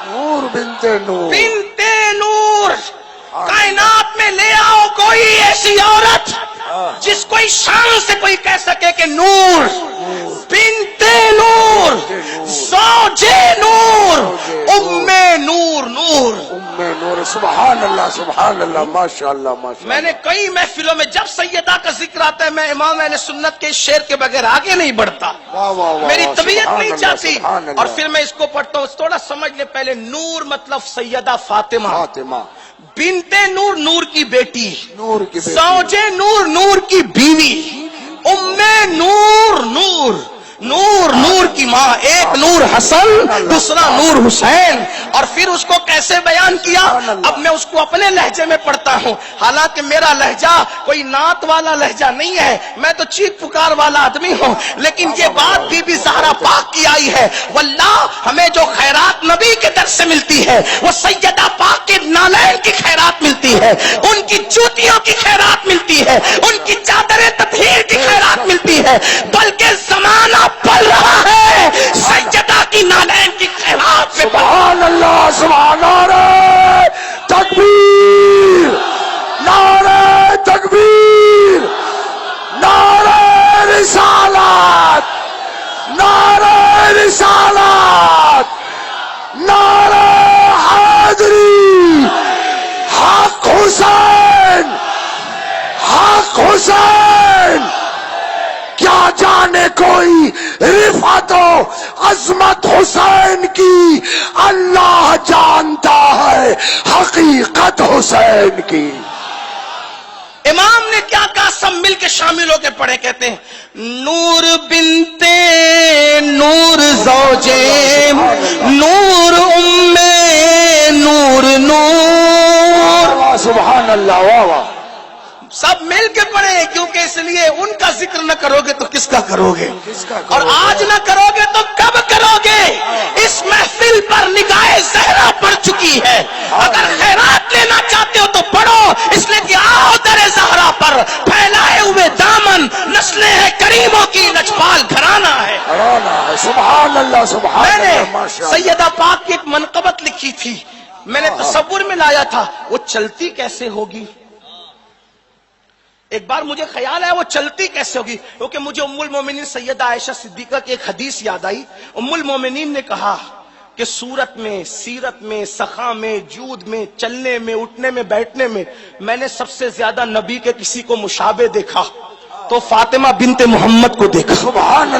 Speaker 2: نور بنتے نور,
Speaker 3: بنتے نور. کائنات میں لے آؤ کوئی ایسی عورت جس کو اس شان سے کوئی کہہ سکے کہ نور بنتے نور, زوجے نور, ام نور. نور
Speaker 2: نور. سبحان اللہ سبحان اللہ ماشاء اللہ ماشاء اللہ.
Speaker 3: میں نے کئی محفلوں میں جب سیدہ کا ذکر آتا ہے میں امام اہل سنت کے اس شعر کے بغیر آگے نہیں بڑھتا. میری طبیعت نہیں چاہتی. اور پھر میں اس کو پڑھتا ہوں, تھوڑا سمجھ لے پہلے. نور مطلب سیدہ فاطمہ, بنتے نور نور کی بیٹی,
Speaker 2: نور کی بیٹی,
Speaker 3: زوجے نور نور کی بیوی, ام نور نور, نور نور کی ماں. ایک نور حسن, دوسرا نور حسین. اور پھر اس کو کیسے بیان کیا, اب میں اس کو اپنے لہجے میں پڑھتا ہوں. حالانکہ میرا لہجہ کوئی نعت والا لہجہ نہیں ہے, میں تو چیخ پکار والا آدمی ہوں, لیکن یہ بات بی بی زہرا پاک کی آئی ہے. واللہ ہمیں جو خیرات نبی کے در سے ملتی ہے وہ سیدہ پاک کے نالین کی خیرات ملتی ہے, ان کی جوتیوں کی خیرات ملتی ہے, ان کی چادر تطہیر کی خیرات ملتی ہے. بلکہ زمانہ پل رہا ہے سیدہ کی نالین کی خیرات سے.
Speaker 2: سبحان اللہ سبحان اللہ. تکبیر, نعرہ تکبیر, نعرہ رسالت, نعرہ رسالت, نعرہ حیدری. حق حسین, حق حسین. کیا جانے کوئی رفعت و عظمت حسین کی, اللہ جانتا ہے حقیقت حسین کی.
Speaker 3: امام نے کیا کہا, سب مل کے شامل ہو کے پڑھے. کہتے ہیں نور بنتے نور زوجے نور, ام نور نور.
Speaker 2: سبحان اللہ. واہ واہ.
Speaker 3: سب مل کے پڑھیں، کیونکہ اس لیے ان کا ذکر نہ کرو گے تو کس کا کرو گے؟ اور آج نہ کرو گے تو کب کرو گے؟ اس محفل پر نگاہ زہرا پڑ چکی ہے، اگر خیرات لینا چاہتے ہو تو پڑھو، اس لیے کہ آؤ در زہرا پر پھیلائے ہوئے دامن، نسلیں ہیں کریموں کی، لجپال گھرانہ ہے۔
Speaker 2: سبحان اللہ سبحان
Speaker 3: میں نے
Speaker 2: اللہ ماشاء اللہ۔
Speaker 3: سیدہ پاک کی ایک منقبت لکھی تھی، میں نے تصور میں لایا تھا وہ چلتی کیسے ہوگی۔ ایک بار مجھے خیال ہے وہ چلتی کیسے ہوگی، کیونکہ مجھے ام المومنین سیدہ عائشہ صدیقہ کی ایک حدیث یاد آئی۔ ام المومنین نے کہا کہ صورت میں، سیرت میں، سخا میں، جود میں، چلنے میں، اٹھنے میں، بیٹھنے میں نے سب سے زیادہ نبی کے کسی کو مشابہ دیکھا تو فاطمہ بنت محمد کو دیکھا۔
Speaker 2: سبحان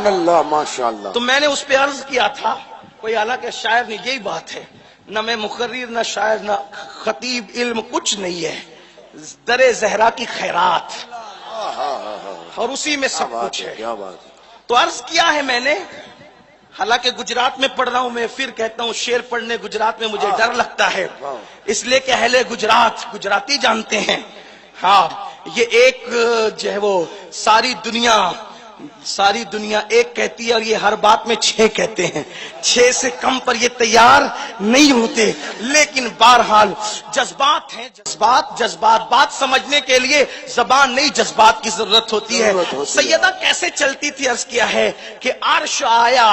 Speaker 2: اللہ ماشاء اللہ۔
Speaker 3: تو میں نے اس پہ عرض کیا تھا، کوئی حالانکہ شاعر نہیں، یہی بات ہے، نہ میں مقرر، نہ شاعر، نہ خطیب، علم کچھ نہیں ہے، در زہرا کی خیرات اور اسی میں سب کچھ ہے۔
Speaker 2: کیا بات ہے۔
Speaker 3: تو عرض کیا ہے میں نے، حالانکہ گجرات میں پڑھ رہا ہوں، میں پھر کہتا ہوں شعر پڑھنے گجرات میں مجھے ڈر لگتا ہے، اس لیے کہ اہل گجرات گجراتی جانتے ہیں۔ ہاں، یہ ایک جو ہے وہ ساری دنیا ایک کہتی ہے اور یہ ہر بات میں 6 کہتے ہیں، 6 سے کم پر یہ تیار نہیں ہوتے، لیکن بہرحال جذبات ہیں، جذبات بات سمجھنے کے لیے زبان نہیں، جذبات کی ضرورت ہوتی ہے۔ سیدہ کیسے چلتی تھی، عرض کیا ہے کہ عرش آیا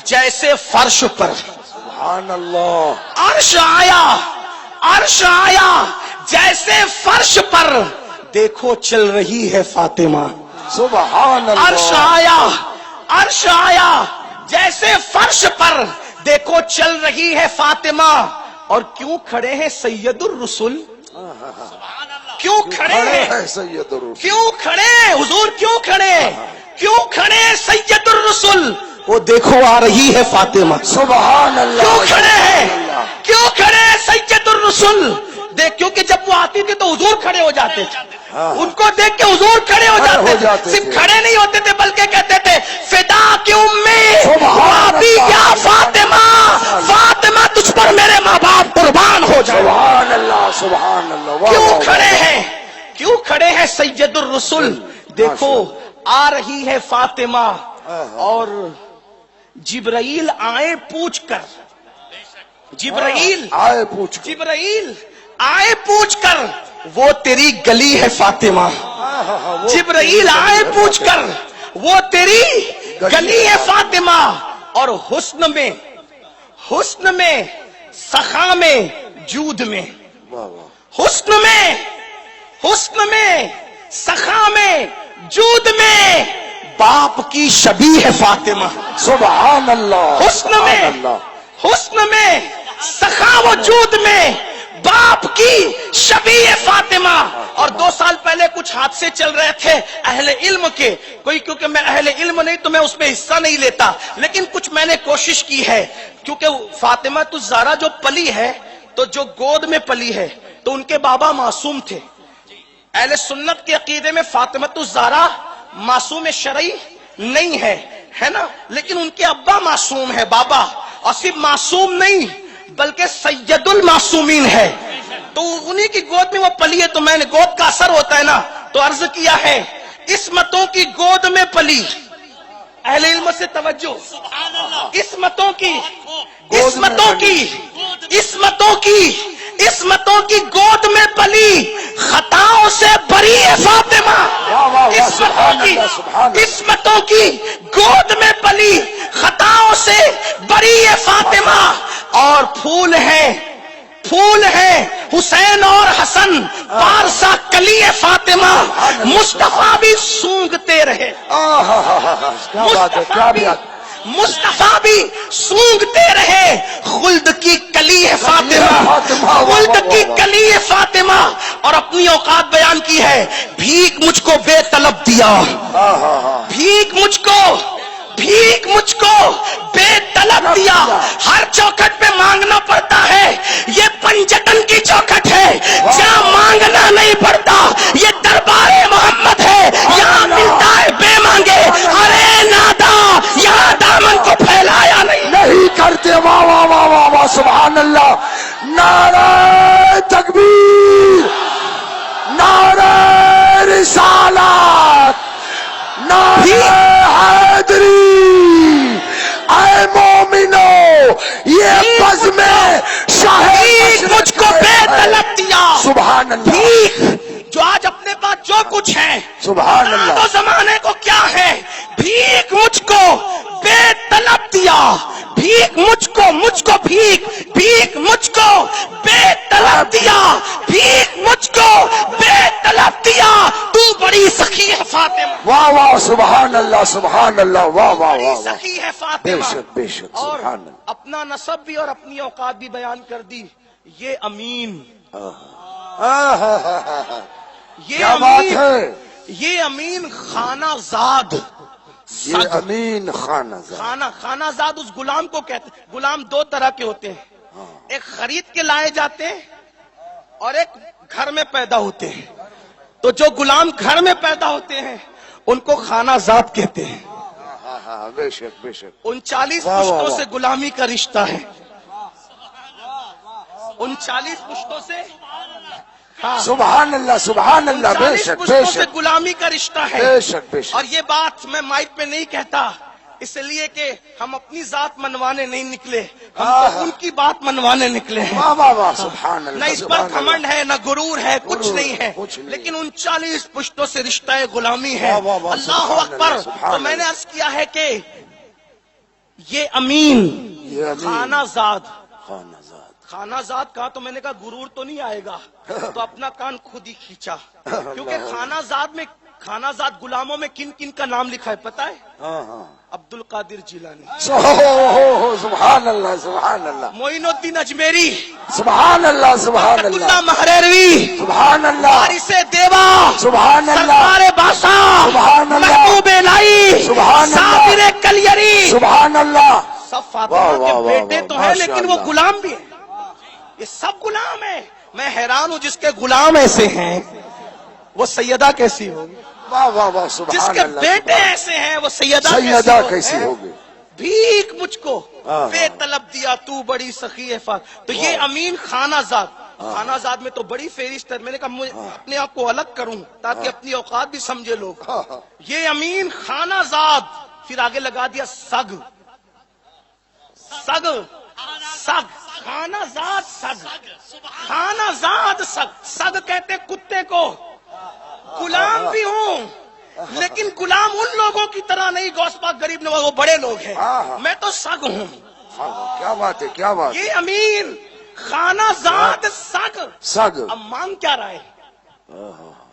Speaker 3: جیسے فرش پر،
Speaker 2: سبحان اللہ۔
Speaker 3: عرش آیا جیسے فرش پر، دیکھو چل رہی ہے فاطمہ۔
Speaker 2: سبحان اللہ۔
Speaker 3: عرش آیا جیسے فرش پر، دیکھو چل رہی ہے فاطمہ، اور کیوں کھڑے ہیں سید الرسل؟ کیوں کھڑے ہیں
Speaker 2: سید الرسل؟
Speaker 3: کیوں کھڑے ہیں حضور؟ کیوں کھڑے ہیں؟ کیوں کھڑے ہیں سید الرسل؟ وہ دیکھو آ رہی ہے فاطمہ۔
Speaker 2: سبحان اللہ۔
Speaker 3: کیوں کھڑے ہیں؟ کیوں کھڑے ہیں سید الرسل؟ دیکھ، کیونکہ جب وہ آتی تھی تو حضور کھڑے ہو جاتے تھے، ان کو دیکھ کے حضور کھڑے ہو جاتے تھے، صرف کھڑے نہیں ہوتے تھے بلکہ کہتے تھے فدا کی امی وابی کیا فاطمہ، فاطمہ تجھ پر میرے ماں باپ قربان ہو جائے۔
Speaker 2: سبحان اللہ سبحان اللہ۔
Speaker 3: کیوں کھڑے ہیں؟ کیوں کھڑے ہیں سید الرسل؟ دیکھو آ رہی ہے فاطمہ، اور جبرائیل آئے پوچھ کر، جبرائیل آئے پوچھ کر، وہ تیری گلی ہے فاطمہ۔ جبرائیل آئے پوچھ کر، وہ تیری گلی ہے فاطمہ، اور حسن میں سخا میں جود میں، حسن میں سخا میں جود میں، باپ کی شبیہ ہے فاطمہ۔
Speaker 2: سبحان اللہ۔
Speaker 3: حسن میں سخا و جود میں، باپ کی شبیہ فاطمہ۔ اور 2 سال پہلے کچھ حادثے چل رہے تھے اہل علم کے، کیونکہ میں اہل علم نہیں تو میں اس میں حصہ نہیں لیتا، لیکن کچھ میں نے کوشش کی ہے، کیونکہ فاطمہ الزہرا جو پلی ہے تو جو گود میں پلی ہے تو ان کے بابا معصوم تھے۔ اہل سنت کے عقیدے میں فاطمہ الزہرا معصوم شرعی نہیں ہے نا، لیکن ان کے ابا معصوم ہے، بابا، اور صرف معصوم نہیں بلکہ سید المعصومین ہے، تو انہی کی گود میں وہ پلی ہے، تو میں نے گود کا اثر ہوتا ہے نا، تو عرض کیا ہے عصمتوں کی گود میں پلی، اہل علم سے توجہ، عصمتوں کی گود میں پلی، خطاؤں سے بری ہے فاطمہ۔ عصمتوں کی گود میں پلی، خطاؤں سے بری ہے فاطمہ، اور پھول ہے حسین اور حسن، پارسا کلی ہے فاطمہ، مصطفیٰ بھی سونگتے رہے، مصطفیٰ بھی سونگتے رہے، خلد کی کلی ہے فاطمہ، خلد کی کلی ہے فاطمہ، اور اپنی اوقات بیان کی ہے، بھیک مجھ کو بے طلب دیا، بھیک مجھ کو بے طلب دیا، ہر چوکھٹ پہ مانگنا پڑتا ہے، یہ پنجتن کی چوکھٹ ہے، جہاں مانگنا نہیں پڑتا، یہ دربار محمد ہے، یہاں ملتا ہے بے مانگے، ارے نادا یہاں دامن کو پھیلایا نہیں
Speaker 2: کرتے۔ واہ واہ واہ واہ واہ سبحان اللہ، نعرہ تکبیر۔ جنان حیدری اے مومنو یہ بز میں شاہد
Speaker 3: مجھ کو بے طلب دیا.
Speaker 2: سبحان اللہ
Speaker 3: بھیک جو آج اپنے پاس جو کچھ ہے
Speaker 2: سبحان اللہ
Speaker 3: تو زمانے کو کیا ہے. بھیک مجھ کو بے طلب دیا. بھیک مجھ کو بھیک مجھ کو بے طلب دیا. بھیک مجھ کو بے طلب دیا. تو بڑی سخی ہے فاطمہ.
Speaker 2: واہ واہ سبحان اللہ سبحان اللہ واہ واہ
Speaker 3: بڑی
Speaker 2: واہ واہ
Speaker 3: سخی ہے
Speaker 2: بے
Speaker 3: فاطمہ.
Speaker 2: شک بے شک
Speaker 3: اور
Speaker 2: سبحان اللہ
Speaker 3: اپنا نسب بھی اور اپنی اوقات بھی بیان کر دی. یہ امین یہ
Speaker 2: کیا بات
Speaker 3: امین
Speaker 2: ہے
Speaker 3: یہ امین خانہ زاد.
Speaker 2: یہ امین خانہ زاد
Speaker 3: خانہ زاد اس غلام کو کہتے ہیں. غلام دو طرح کے ہوتے ہیں. ایک خرید کے لائے جاتے ہیں اور ایک گھر میں پیدا ہوتے ہیں. تو جو غلام گھر میں پیدا ہوتے ہیں ان کو خانہ زاد کہتے ہیں.
Speaker 2: بے شک بے شک
Speaker 3: 39
Speaker 2: واہ واہ
Speaker 3: پشتوں
Speaker 2: واہ.
Speaker 3: سے غلامی کا رشتہ ہے. 39 پشتوں سے
Speaker 2: سبحان اللہ سبحان اللہ بے
Speaker 3: 39
Speaker 2: شک بے
Speaker 3: پشتوں سے
Speaker 2: شک
Speaker 3: غلامی کا رشتہ ہے.
Speaker 2: بے شک بے شک
Speaker 3: اور یہ بات میں مائک پہ نہیں کہتا اس لیے کہ ہم اپنی ذات منوانے نہیں نکلے. ہم تو ان کی بات منوانے نکلے ہیں.
Speaker 2: واہ واہ واہ سبحان
Speaker 3: نہ
Speaker 2: اللہ
Speaker 3: اس پر
Speaker 2: سبحان
Speaker 3: گھمنڈ
Speaker 2: اللہ
Speaker 3: ہے نہ غرور ہے کچھ
Speaker 2: غرور
Speaker 3: نہیں ہے.
Speaker 2: کچھ نہیں.
Speaker 3: لیکن 39 پشتوں سے رشتہ غلامی ہے.
Speaker 2: واہ واہ واہ
Speaker 3: اللہ
Speaker 2: سبحان
Speaker 3: اکبر.
Speaker 2: اللہ سبحان
Speaker 3: تو میں نے
Speaker 2: اللہ.
Speaker 3: عرض کیا ہے کہ یہ امین
Speaker 2: یہ امین
Speaker 3: خانہ زاد.
Speaker 2: خانہ زاد
Speaker 3: خانہ زاد کہا تو میں نے کہا غرور تو نہیں آئے گا. تو اپنا کان خود ہی کھینچا کیونکہ خانہ زاد غلاموں میں کن کن کا نام لکھا ہے پتا ہے.
Speaker 2: ہاں ہاں
Speaker 3: عبد القادر جیلانی,
Speaker 2: سبحان اللہ سبحان اللہ
Speaker 3: معین الدین اجمیری,
Speaker 2: سبحان اللہ سبحان
Speaker 3: اللہ
Speaker 2: اللہ
Speaker 3: مہروی,
Speaker 2: سبحان اللہ
Speaker 3: وارث دیوا,
Speaker 2: سبحان اللہ
Speaker 3: سرکار بادشاہ,
Speaker 2: سبحان اللہ
Speaker 3: محبوب الہی,
Speaker 2: سبحان اللہ
Speaker 3: صابر کلیری.
Speaker 2: سبحان اللہ
Speaker 3: سب
Speaker 2: واہ
Speaker 3: فاطمہ
Speaker 2: واہ
Speaker 3: کے
Speaker 2: واہ
Speaker 3: بیٹے
Speaker 2: واہ
Speaker 3: تو ہیں
Speaker 2: ماشاء
Speaker 3: لیکن وہ
Speaker 2: اللہ.
Speaker 3: غلام بھی ہیں. یہ سب غلام ہیں. میں حیران ہوں جس کے غلام ایسے ہیں وہ سیدہ کیسی ہوگی.
Speaker 2: واہ واہ واہ
Speaker 3: جس
Speaker 2: سبحان
Speaker 3: کے
Speaker 2: اللہ
Speaker 3: بیٹے ایسے ہیں وہ سیدہ
Speaker 2: سیدہ کیسی ہوگی.
Speaker 3: بھیک مجھ کو
Speaker 2: ہاں.
Speaker 3: بے طلب دیا تو بڑی سخی ہے تو یہ امین خانہ زاد. خانہ زاد میں تو بڑی فہرست ہے. میں نے کہا مجھے اپنے آپ کو الگ کروں تاکہ اپنی اوقات بھی سمجھے لوگ. یہ امین خانہ زاد. پھر آگے لگا دیا سگ خانہ زاد سگ. خانہ زاد سگ کہتے کتے کو. غلام بھی ہوں لیکن غلام ان لوگوں کی طرح نہیں. غوث پاک غریب نواز وہ بڑے لوگ ہیں, میں تو سگ ہوں.
Speaker 2: کیا بات ہے کیا بات
Speaker 3: یہ امین خانہ زاد
Speaker 2: سگ.
Speaker 3: اب مانگ کیا رہا ہے.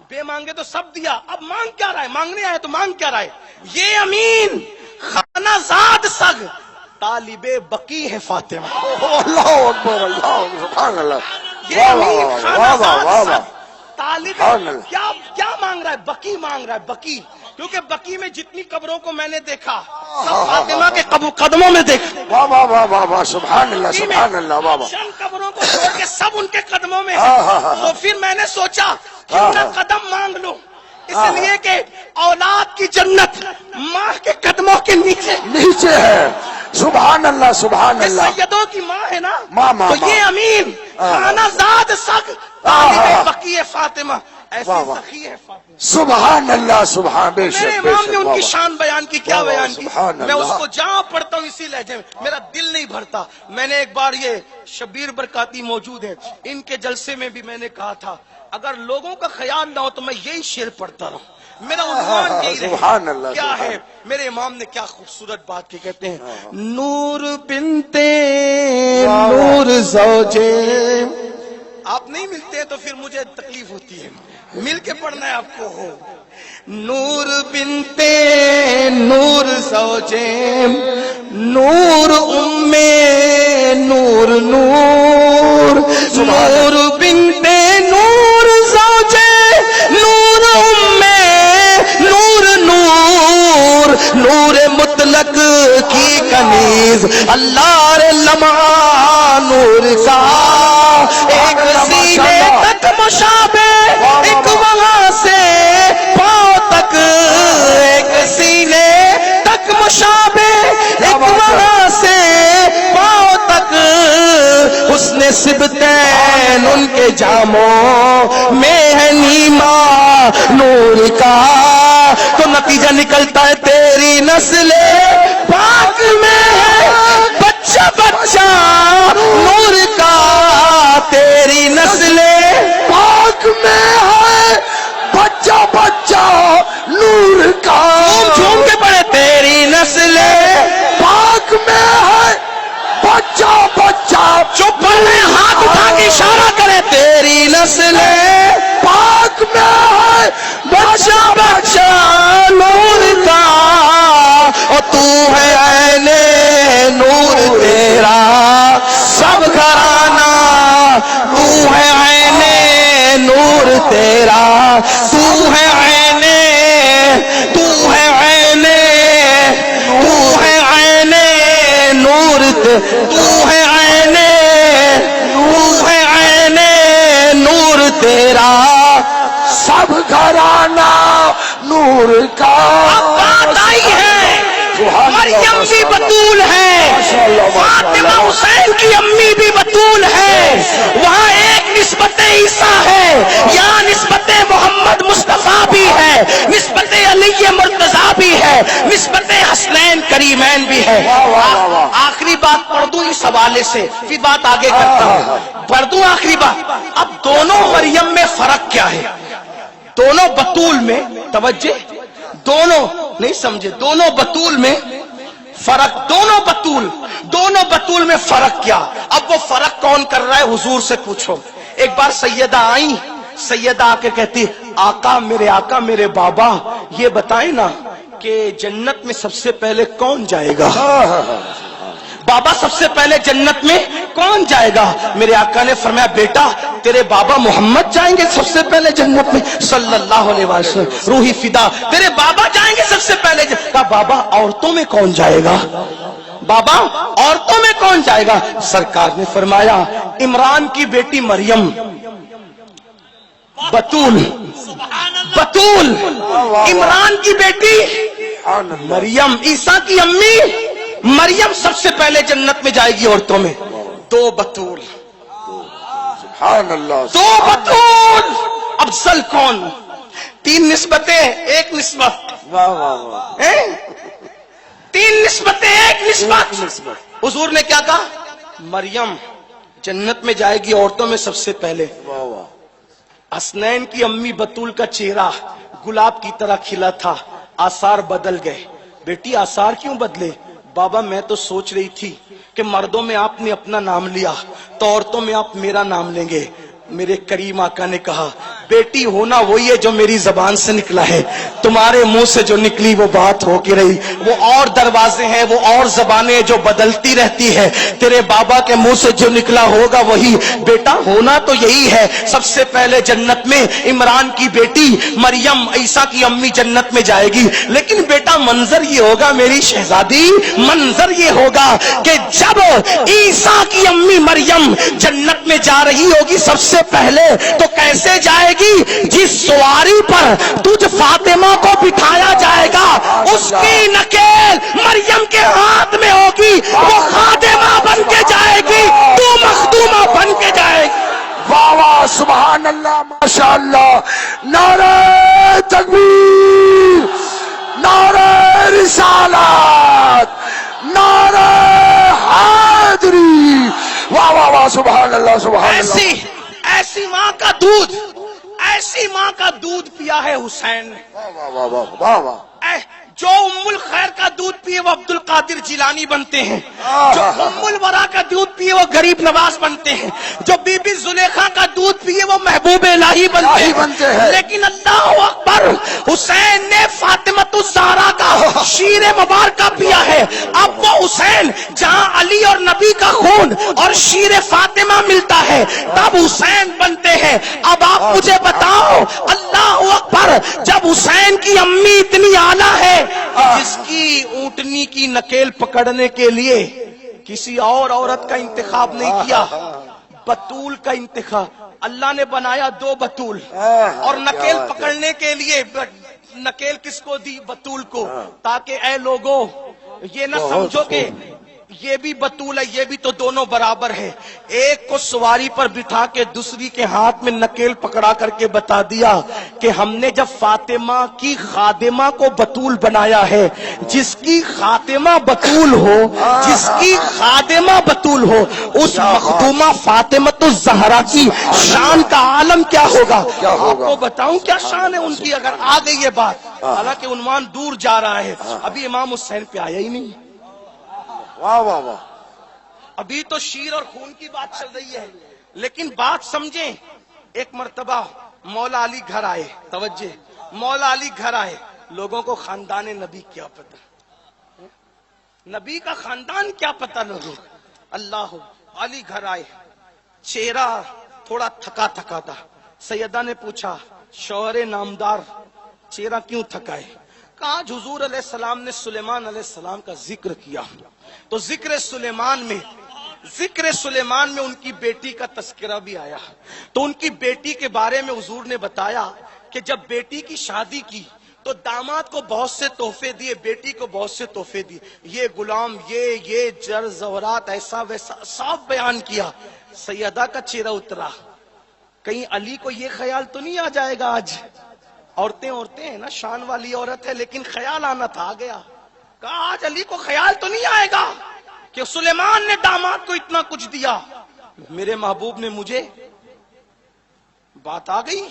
Speaker 3: بے مانگے تو سب دیا, اب مانگ کیا رہا ہے. مانگنے آئے تو مانگ کیا رہا ہے. یہ امین خانہ زاد سگ طالب بقی ہے فاطمہ.
Speaker 2: اللہ اکبر اللہ سبحان اللہ.
Speaker 3: یہ امین خانہ زاد سگ طالب
Speaker 2: سبحان اللہ.
Speaker 3: کیا مانگ رہا ہے. بقی مانگ رہا ہے. بقی کیونکہ بقی میں جتنی قبروں کو میں نے دیکھا سب فاطمہ کے قدموں میں دیکھا.
Speaker 2: واہ واہ واہ واہ واہ سبحان اللہ سبحان اللہ واہ واہ.
Speaker 3: چند قبروں کو چھوڑ کے سب ان کے قدموں میں ہے. تو پھر میں نے سوچا کیوں نہ قدم مانگ لوں. اس لیے کہ اولاد کی جنت ماں کے قدموں کے
Speaker 2: نیچے ہے. سبحان اللہ سبحان اللہ.
Speaker 3: سیدوں کی ماں ہے نا.
Speaker 2: ماں
Speaker 3: تو یہ امین خانہ زاد سگ طالب بقی ہے فاطمہ. ایسی سخی ہے فاطمہ.
Speaker 2: سبحان اللہ سبحان. بے
Speaker 3: میرے
Speaker 2: شک بے
Speaker 3: امام
Speaker 2: شک
Speaker 3: نے ان
Speaker 2: واہ
Speaker 3: کی
Speaker 2: واہ.
Speaker 3: شان بیان کی. کیا بیان کی.
Speaker 2: سبحان
Speaker 3: میں
Speaker 2: اللہ.
Speaker 3: اس کو جہاں پڑھتا ہوں اسی لہجے میں میرا دل نہیں بھرتا. میں نے ایک بار یہ شبیر برکاتی موجود ہے ان کے جلسے میں بھی میں نے کہا تھا اگر لوگوں کا خیال نہ ہو تو میں یہی شعر پڑھتا رہوں. میرا عنوان یہی
Speaker 2: سبحان
Speaker 3: رہے.
Speaker 2: اللہ.
Speaker 3: کیا ہے میرے امام نے کیا خوبصورت بات کی. کہتے ہیں نور بنتے نور زوجے. آپ نہیں ملتے تو پھر مجھے تکلیف ہوتی ہے. مل کے پڑھنا ہے آپ کو. نور بنتے نور زوجے نور نور نور نور بنتے نور زوجے نور نور نور نور مطلق کی کنیز اللہ رے لمحہ نور کا ایک سینے تک مشابہ ایک وہاں سے پاؤں تک ایک سینے تک مشابہ ایک وہاں سے پاؤں تک حسن سبتین ان کے جاموں میں ہے نیما نور کا. تو نتیجہ کا نکلتا ہے تیری نسل پاک میں ہے بچہ بچہ نور کا تیری نسل
Speaker 2: پاک میں ہے بچہ بچہ نور کا
Speaker 3: جھوم کے پڑے تیری نسل
Speaker 2: پاک میں ہے بچہ بچہ
Speaker 3: چپ پڑھنے ہاتھ اٹھا کے اشارہ کرے تیری نسل
Speaker 2: پاک میں ہے
Speaker 3: بچہ بچہ نور کا اور تو ہے عین نور تیرا سب گھرانہ تو ہے عین نور تیرا تو ہے عین تو ہے عین تو ہے عین نور تو ہے عین تو ہے عین نور تیرا
Speaker 2: سب گھرانہ نور کا
Speaker 3: بات آئی ہے مریم بھی بطول ہے فاطمہ حسین کی امی بھی بطول ہے وہاں ایک نسبت عیسیٰ ہے یہاں نسبت محمد مصطفیٰ بھی ہے نسبت علی مرتضیٰ بھی ہے نسبت حسنین کریمین بھی ہے آخری بات پڑھ دوں اس حوالے سے پھر بات آگے کرتا ہوں پڑھ دوں آخری بات اب دونوں مریم میں فرق کیا ہے دونوں بطول میں توجہ دونوں نہیں سمجھے دونوں بطول میں فرق دونوں بطول میں فرق کیا اب وہ فرق کون کر رہا ہے حضور سے پوچھو ایک بار سیدہ آئی سیدہ آ کے کہتی آقا میرے بابا یہ بتائیں نا کہ جنت میں سب سے پہلے کون جائے گا بابا سب سے پہلے جنت میں کون جائے گا میرے آقا نے فرمایا بیٹا تیرے بابا محمد جائیں گے سب سے پہلے جنت میں صلی اللہ علیہ وسلم روحی فدا تیرے بابا جائیں گے سب سے پہلے کہا بابا عورتوں میں کون جائے گا بابا عورتوں میں کون جائے گا سرکار نے فرمایا عمران کی بیٹی مریم بطول عمران کی بیٹی مریم عیسیٰ کی امی مریم سب سے پہلے جنت میں جائے گی عورتوں میں دو بطول
Speaker 2: سبحان اللہ
Speaker 3: دو بطول افضل کون تین نسبتیں ایک نسبت تین نسبتیں ایک نسبت حضور نے کیا کہا مریم جنت میں جائے گی عورتوں میں سب سے پہلے حسنین کی امی بطول کا چہرہ گلاب کی طرح کھلا تھا آثار بدل گئے بیٹی آثار کیوں بدلے بابا میں تو سوچ رہی تھی کہ مردوں میں آپ نے اپنا نام لیا تو عورتوں میں آپ میرا نام لیں گے میرے کریم آقا نے کہا بیٹی ہونا وہی ہے جو میری زبان سے نکلا ہے تمہارے منہ سے جو نکلی وہ بات ہو کے رہی وہ اور دروازے ہیں وہ اور زبانیں جو بدلتی رہتی ہے تیرے بابا کے منہ سے جو نکلا ہوگا وہی بیٹا ہونا تو یہی ہے سب سے پہلے جنت میں عمران کی بیٹی مریم عیسیٰ کی امی جنت میں جائے گی لیکن بیٹا منظر یہ ہوگا میری شہزادی منظر یہ ہوگا کہ جب عیسیٰ کی امی مریم جنت میں جا رہی ہوگی سب سے پہلے تو کیسے جائے گی جس سواری پر تجھ فاطمہ کو بٹھایا جائے گا اس کی نکیل مریم کے ہاتھ میں ہوگی وہ خادمہ بن کے جائے گی تو مخدومہ بن کے جائے گی
Speaker 2: واہ واہ سبحان اللہ ماشاء اللہ نعرہ تکبیر نعرہ رسالت نعرہ حیدری واہ واہ واہ سبحان اللہ سبحان اللہ
Speaker 3: ایسی ماں کا دودھ پیا ہے حسین نے
Speaker 2: واہ واہ واہ واہ واہ
Speaker 3: جو ام الخیر کا دودھ پیے وہ عبد القادر جیلانی بنتے ہیں جو ام الورا کا دودھ پیے وہ غریب نواز بنتے ہیں جو بی بی زلیخا کا دودھ پیے وہ محبوب الہی بنتے ہیں لیکن اللہ اکبر حسین نے فاطمۃ الزہرا کا شیر مبارکہ پیا ہے اب وہ حسین جہاں علی اور نبی کا خون اور شیر فاطمہ ملتا ہے تب حسین بنتے ہیں اب آپ مجھے بتاؤ اللہ اکبر جب حسین کی امی اتنی اعلیٰ ہے جس کی اونٹنی کی نکیل پکڑنے کے لیے کسی اور عورت کا انتخاب نہیں کیا بطول کا انتخاب اللہ نے بنایا دو بطول اور نکیل پکڑنے کے لیے نکیل کس کو دی بطول کو تاکہ اے لوگوں یہ نہ سمجھو کہ یہ بھی بطول ہے، یہ بھی تو دونوں برابر ہے. ایک کو سواری پر بٹھا کے دوسری کے ہاتھ میں نکیل پکڑا کر کے بتا دیا کہ ہم نے جب فاطمہ کی خادمہ کو بطول بنایا ہے، جس کی خاتمہ بطول ہو، جس کی خادمہ بطول ہو، اس مخدومہ فاطمۃ الزہرا کی شان کا عالم کیا ہوگا؟ آپ کو بتاؤں کیا شان ہے ان کی اگر آ گئی یہ بات. حالانکہ عنوان دور جا رہا ہے، ابھی امام حسین پہ آیا ہی نہیں.
Speaker 2: واہ واہ واہ.
Speaker 3: ابھی تو شیر اور خون کی بات چل رہی ہے. لیکن بات سمجھیں، ایک مرتبہ مولا علی گھر آئے. توجہ، مولا علی گھر آئے. لوگوں کو خاندان نبی کیا پتہ، نبی کا خاندان کیا پتہ لوگوں. اللہ علی گھر آئے، چہرہ تھوڑا تھکا تھکا تھا. سیدہ نے پوچھا شوہر نامدار چہرہ کیوں تھکا ہے؟ کہا حضور علیہ السلام نے سلیمان علیہ السلام کا ذکر کیا تو ذکر سلیمان میں ان کی بیٹی کا تذکرہ بھی آیا. تو ان کی بیٹی کے بارے میں حضور نے بتایا کہ جب بیٹی کی شادی کی تو داماد کو بہت سے تحفے دیے، بیٹی کو بہت سے تحفے دیے، یہ غلام، یہ زیورات، ایسا ویسا صاف بیان کیا. سیدہ کا چہرہ اترا، کہیں علی کو یہ خیال تو نہیں آ جائے گا آج؟ عورتیں ہیں نا، شان والی عورت ہے، لیکن خیال آنا تھا، آ گیا. کہا آج علی کو خیال تو نہیں آئے گا کہ سلیمان نے داماد کو اتنا کچھ دیا، میرے محبوب نے مجھے. بات آ گئی.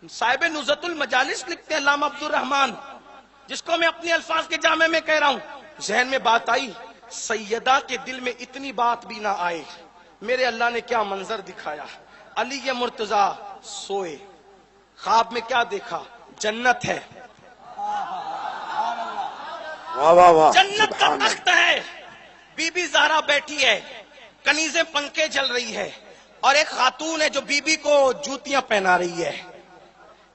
Speaker 3: صاحب نزہت المجالس لکھتے ہیں علامہ عبد الرحمان، جس کو میں اپنے الفاظ کے جامع میں کہہ رہا ہوں. ذہن میں بات آئی، سیدہ کے دل میں اتنی بات بھی نہ آئے. میرے اللہ نے کیا منظر دکھایا. علی مرتضیٰ سوئے، خواب میں کیا دیکھا؟ جنت ہے، جنت کا تخت ہے، بی بی زہرا بیٹھی ہے، کنیزیں پنکھے جل رہی ہے، اور ایک خاتون ہے جو بی بی کو جوتیاں پہنا رہی ہے.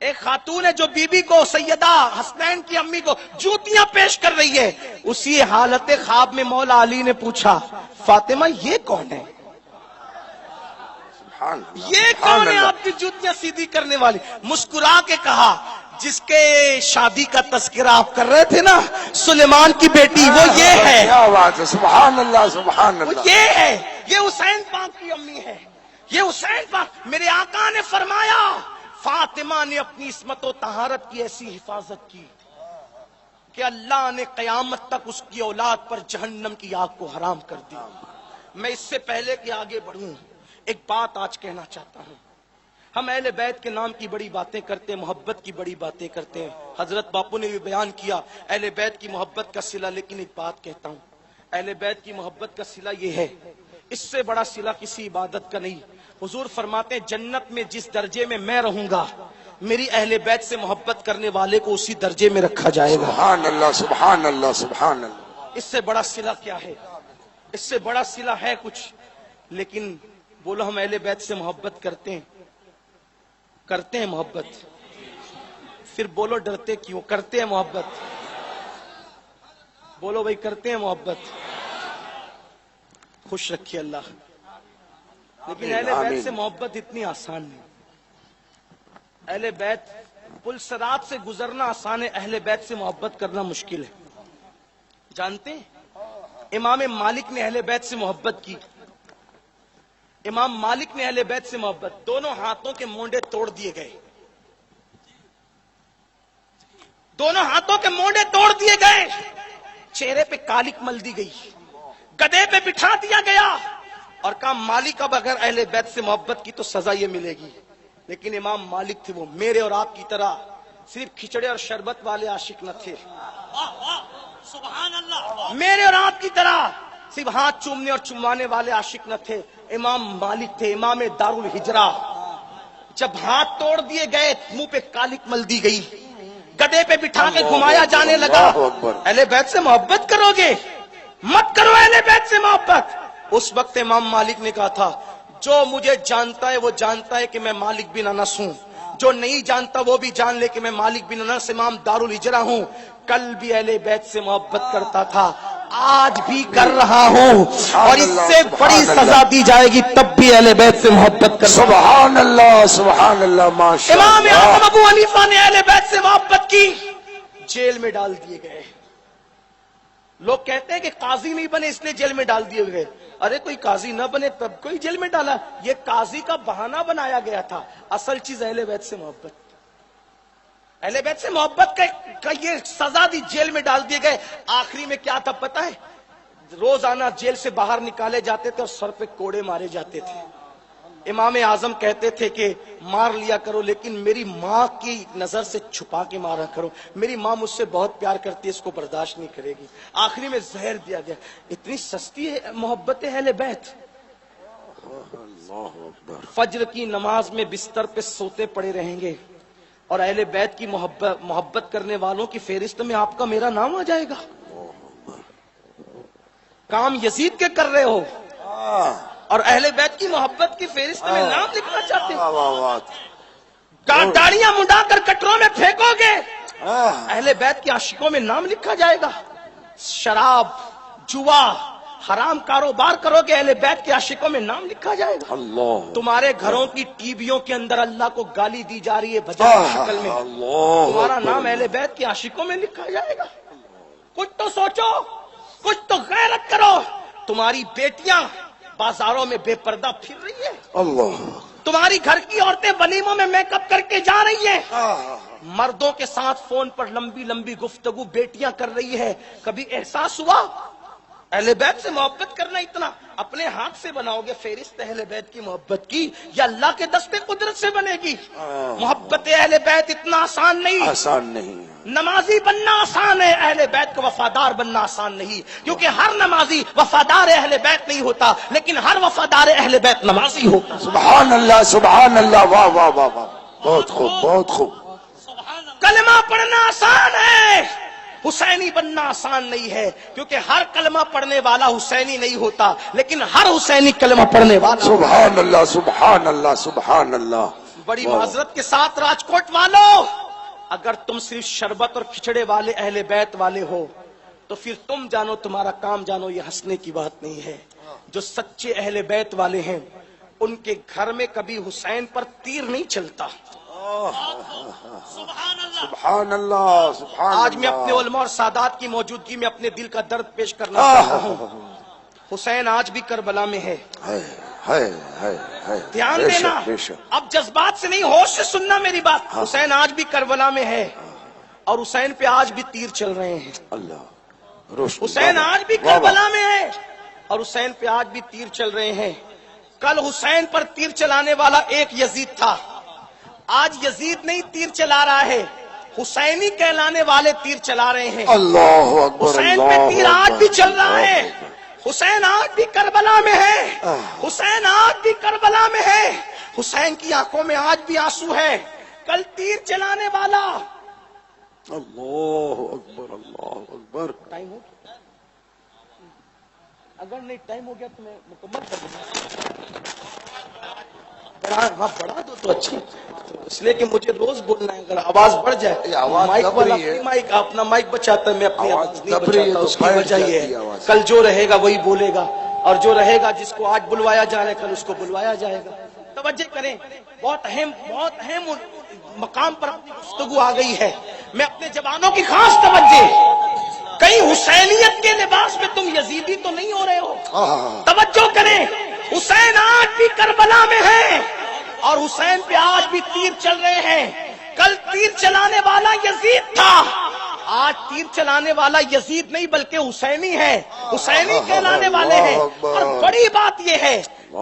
Speaker 3: ایک خاتون ہے جو بی بی کو، سیدہ حسنین کی امی کو جوتیاں پیش کر رہی ہے. اسی حالت خواب میں مولا علی نے پوچھا فاطمہ یہ کون ہے؟ یہ کون ہے آپ کی جوتیاں سیدھی کرنے والی؟ مسکرا کے کہا جس کے شادی کا تذکرہ آپ کر رہے تھے نا، سلیمان کی بیٹی، وہ یہ ہے.
Speaker 2: کیا بات ہے، سبحان اللہ سبحان
Speaker 3: وہ
Speaker 2: اللہ.
Speaker 3: یہ ہے، یہ حسین پاک کی امی ہے، یہ حسین پاک. میرے آقا نے فرمایا فاطمہ نے اپنی عصمت و طہارت کی ایسی حفاظت کی کہ اللہ نے قیامت تک اس کی اولاد پر جہنم کی آگ کو حرام کر دی. میں اس سے پہلے کہ آگے بڑھوں ایک بات آج کہنا چاہتا ہوں. ہم اہل بیت کے نام کی بڑی باتیں کرتے ہیں، محبت کی بڑی باتیں کرتے ہیں. حضرت باپو نے بھی بیان کیا اہل بیت کی محبت کا صلہ، لیکن ایک بات کہتا ہوں، اہل بیت کی محبت کا صلہ یہ ہے، اس سے بڑا صلہ کسی عبادت کا نہیں. حضور فرماتے ہیں جنت میں جس درجے میں میں رہوں گا، میری اہل بیت سے محبت کرنے والے کو اسی درجے میں رکھا جائے گا.
Speaker 2: سبحان اللہ سبحان اللہ سبحان اللہ.
Speaker 3: اس سے بڑا صلہ کیا ہے؟ اس سے بڑا صلہ ہے کچھ؟ لیکن بولو ہم اہل بیت سے محبت کرتے ہیں محبت. پھر بولو ڈرتے کیوں؟ کرتے ہیں محبت. بولو بھائی کرتے ہیں محبت. خوش رکھیے اللہ. لیکن اہل بیت سے محبت اتنی آسان نہیں. اہل بیت پل صراط سے گزرنا آسان ہے، اہل بیت سے محبت کرنا مشکل ہے. جانتے ہیں امام مالک نے اہل بیت سے محبت کی. امام مالک نے اہل بیت سے محبت، دونوں ہاتھوں کے مونڈے توڑ دیے گئے، دونوں ہاتھوں کے مونڈے توڑ دیے گئے، چہرے پہ کالک مل دی گئی، گدھے پہ بٹھا دیا گیا، اور کہا مالک اب اگر اہل بیت سے محبت کی تو سزا یہ ملے گی. لیکن امام مالک تھے وہ میرے اور آپ کی طرح صرف کھچڑے اور شربت والے عاشق نہ تھے. سبحان اللہ. میرے اور آپ کی طرح صرف ہاتھ چومنے اور چموانے والے عاشق نہ تھے. امام مالک تھے امام دار الہجرہ. جب ہاتھ توڑ دیے گئے، منہ پہ کالک مل دی گئی، گدھے پہ بٹھا کے گھمایا جانے لگا. اہل بیت سے محبت کرو گے؟ مت کرو اہل بیت سے محبت. اس وقت امام مالک نے کہا تھا جو مجھے جانتا ہے وہ جانتا ہے کہ میں مالک بن انس ہوں، جو نہیں جانتا وہ بھی جان لے کہ میں مالک بن انس امام دار الہجرہ ہوں. کل بھی اہل بیت سے محبت کرتا تھا، آج بھی کر رہا ہوں، اور اس سے بڑی سزا دی جائے گی تب بھی اہل بیت سے محبت کرتا.
Speaker 2: سبحان اللہ سبحان اللہ. ماشاء
Speaker 3: امام
Speaker 2: اللہ.
Speaker 3: اعظم ابو حنیفہ نے اہل بیت سے محبت کی، جیل میں ڈال دیے گئے. لوگ کہتے ہیں کہ قاضی نہیں بنے اس لیے جیل میں ڈال دیے گئے. ارے کوئی قاضی نہ بنے تب کوئی جیل میں ڈالا؟ یہ قاضی کا بہانہ بنایا گیا تھا. اصل چیز اہل بیت سے محبت. اہل بیت سے محبت کا یہ سزا دی، جیل میں ڈال دیے گئے. آخری میں کیا تھا پتہ ہے؟ روزانہ جیل سے باہر نکالے جاتے تھے اور سر پہ کوڑے مارے جاتے تھے. امام اعظم کہتے تھے کہ مار لیا کرو لیکن میری ماں کی نظر سے چھپا کے مارا کرو، میری ماں مجھ سے بہت پیار کرتی ہے، اس کو برداشت نہیں کرے گی. آخری میں زہر دیا گیا. اتنی سستی ہے محبت اہل بیت. فجر کی نماز میں بستر پہ سوتے پڑے رہیں گے اور اہل بیت کی محبت کرنے والوں کی فہرست میں آپ کا میرا نام آ جائے گا. کام یزید کے کر رہے ہو اور اہل بیت کی محبت کی فہرست میں نام لکھنا چاہتے ہو. داڑیاں منڈا کر کٹروں میں پھینکو گے، اہل بیت کے عاشقوں میں نام لکھا جائے گا. شراب، جوا، حرام کاروبار کرو گے، اہل بیت کے عاشقوں میں نام لکھا جائے گا. تمہارے گھروں کی ٹی ویوں کے اندر اللہ کو گالی دی جا رہی ہے بھجن کی شکل میں، تمہارا نام اہل بیت کے عاشقوں میں لکھا جائے گا. کچھ تو سوچو، کچھ تو غیرت کرو. تمہاری بیٹیاں بازاروں میں بے پردہ پھر رہی ہے، تمہاری گھر کی عورتیں ولیموں میں میک اپ کر کے جا رہی ہیں، مردوں کے ساتھ فون پر لمبی لمبی گفتگو بیٹیاں کر رہی ہے. کبھی احساس ہوا اہل بیت سے محبت کرنا اتنا؟ اپنے ہاتھ سے بناؤ گے فہرست اہل بیت کی محبت کی یا اللہ کے دستے قدرت سے بنے گی؟ محبت اہل بیت اتنا آسان نہیں. نمازی بننا آسان ہے، اہل بیت کا وفادار بننا آسان نہیں. کیونکہ ہر نمازی وفادار اہل بیت نہیں ہوتا، لیکن ہر وفادار اہل بیت نمازی ہوتا.
Speaker 2: سبحان اللہ، سبحان اللہ، واہ واہ واہ واہ، بہت خوب، بہت خوب.
Speaker 3: کلمہ پڑھنا آسان ہے، حسینی بننا آسان نہیں ہے. کیونکہ ہر کلمہ پڑھنے والا حسینی نہیں ہوتا، لیکن ہر حسینی کلمہ پڑھنے والا.
Speaker 2: سبحان اللہ، سبحان اللہ، سبحان اللہ.
Speaker 3: بڑی معذرت کے ساتھ راجکوٹ والوں، اگر تم صرف شربت اور کھچڑے والے اہل بیت والے ہو تو پھر تم جانو، تمہارا کام جانو، یہ ہنسنے کی بات نہیں ہے. جو سچے اہل بیت والے ہیں ان کے گھر میں کبھی حسین پر تیر نہیں چلتا.
Speaker 2: سبحان اللہ، سبحان اللہ.
Speaker 3: آج میں اپنے علماء اور سادات کی موجودگی میں اپنے دل کا درد پیش کرنا چاہتا ہوں. حسین آج بھی کربلا میں ہے. دھیان دینا، اب جذبات سے نہیں، ہوش سے سننا میری بات. حسین آج بھی کربلا میں ہے اور حسین پہ آج بھی تیر چل رہے ہیں. حسین آج بھی کربلا میں ہے اور حسین پہ آج بھی تیر چل رہے ہیں. کل حسین پر تیر چلانے والا ایک یزید تھا، آج یزید نہیں تیر چلا رہا ہے، حسینی کہلانے والے تیر چلا رہے ہیں.
Speaker 2: اللہ اکبر.
Speaker 3: حسین پہ تیر آج بھی چل رہا ہے. حسین آج بھی کربلا میں ہے. حسین آج بھی کربلا میں ہے. حسین کی آنکھوں میں آج بھی آنسو ہے. کل تیر چلانے والا.
Speaker 2: اللہ اکبر، اللہ اکبر.
Speaker 3: ٹائم ہو گیا؟ اگر نہیں ٹائم ہو گیا تو میں مکمل کر دوں. بڑھا دو تو اچھی، اس لیے کہ مجھے روز بولنا ہے. اگر آواز بڑھ جائے، مائک والا مائک اپنا مائک بچاتا ہے، میں اپنی آواز نہیں بچاتا. اس کی وجہ یہ ہے کل جو رہے گا وہی بولے گا، اور جو رہے گا جس کو آج بلوایا جا رہا ہے کل اس کو بلوایا جائے گا. توجہ کریں، بہت اہم مقام پر اپنی گفتگو آ گئی ہے. میں اپنے جوانوں کی خاص توجہ، کہیں حسینیت کے لباس میں تم یزیدی تو نہیں ہو رہے ہو. توجہ کریں، حسین آج بھی کربلا میں ہے اور حسین پہ آج بھی تیر چل رہے ہیں. کل تیر چلانے والا یزید تھا، آج تیر چلانے والا یزید نہیں بلکہ حسینی ہے. حسینی کہلانے والے ہیں. اور بڑی بات یہ ہے،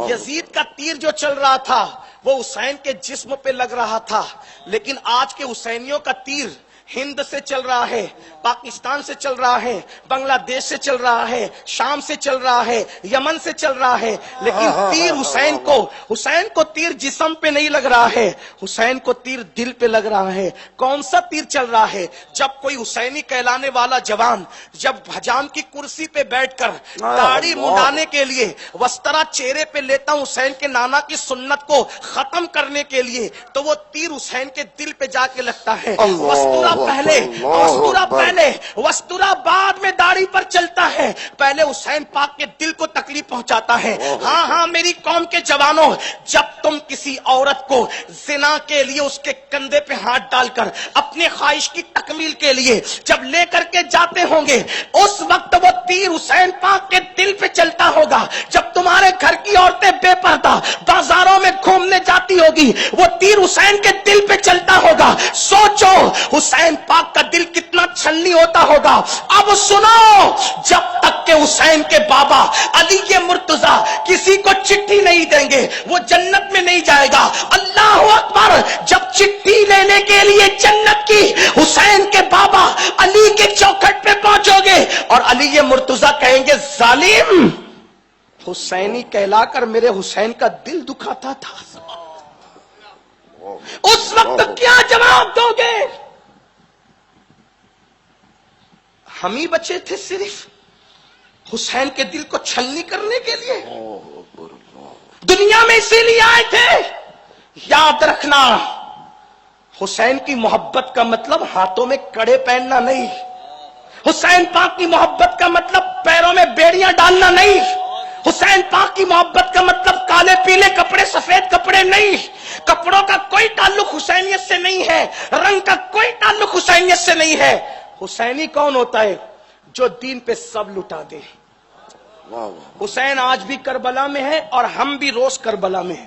Speaker 3: یزید کا تیر جو چل رہا تھا وہ حسین کے جسم پہ لگ رہا تھا، لیکن آج کے حسینیوں کا تیر ہند سے چل رہا ہے، پاکستان سے چل رہا ہے، بنگلہ دیش سے چل رہا ہے، شام سے چل رہا ہے، یمن سے چل رہا ہے. لیکن تیر حسین کو تیر جسم پہ نہیں لگ رہا ہے، حسین کو تیر دل پہ لگ رہا ہے. کون سا تیر چل رہا ہے؟ جب کوئی حسینی کہلانے والا جوان جب حجام کی کرسی پہ بیٹھ کر داڑھی منڈانے کے لیے وسترا چہرے پہ لیتا ہوں حسین کے نانا کی سنت کو ختم کرنے کے لیے، تو وہ تیر حسین کے دل پہ جا کے لگتا ہے. وسترا پہلے وستورا پہلے وستورا بعد میں داڑھی پر چلتا ہے. پہلے حسین پاک کے دل کو تکلیف پہنچاتا ہے. ہاں میری قوم کے جوانوں, جب تم کسی عورت کو زنا کے لیے اس کے کندھے پہ ہاتھ ڈال کر اپنے خواہش کی تکمیل کے لیے جب لے کر کے جاتے ہوں گے, اس وقت وہ تیر حسین پاک کے دل پہ چلتا ہوگا. جب تمہارے گھر کی عورتیں بے پردہ بازاروں میں گھومنے جاتی ہوگی, وہ تیر حسین کے دل پہ چلتا ہوگا. سوچو حسین پاک کا دل کتنا چھلنی ہوتا ہوگا. اب سنو, جب تک کہ حسین کے بابا علی مرتضی کسی کو چٹھی نہیں دیں گے وہ جنت میں نہیں جائے گا. اللہ اکبر, جب چٹھی لینے کے لیے جنت کی حسین کے بابا علی کے چوکھٹ پہ پہنچو گے اور علی مرتضی کہیں گے ظالم, حسینی کہلا کر میرے حسین کا دل دکھاتا تھا, اس وقت کیا جواب دو گے؟ ہم ہی بچے تھے صرف حسین کے دل کو چھلنی کرنے کے لیے, دنیا میں اسی لیے آئے تھے. یاد رکھنا, حسین کی محبت کا مطلب ہاتھوں میں کڑے پہننا نہیں, حسین پاک کی محبت کا مطلب پیروں میں بیڑیاں ڈالنا نہیں, حسین پاک کی محبت کا مطلب کالے پیلے کپڑے سفید کپڑے نہیں. کپڑوں کا کوئی تعلق حسینیت سے نہیں ہے, رنگ کا کوئی تعلق حسینیت سے نہیں ہے. حسینی کون ہوتا ہے؟ جو دین پہ سب لٹا دے. حسین آج بھی کربلا میں ہے اور ہم بھی روز کربلا میں ہیں.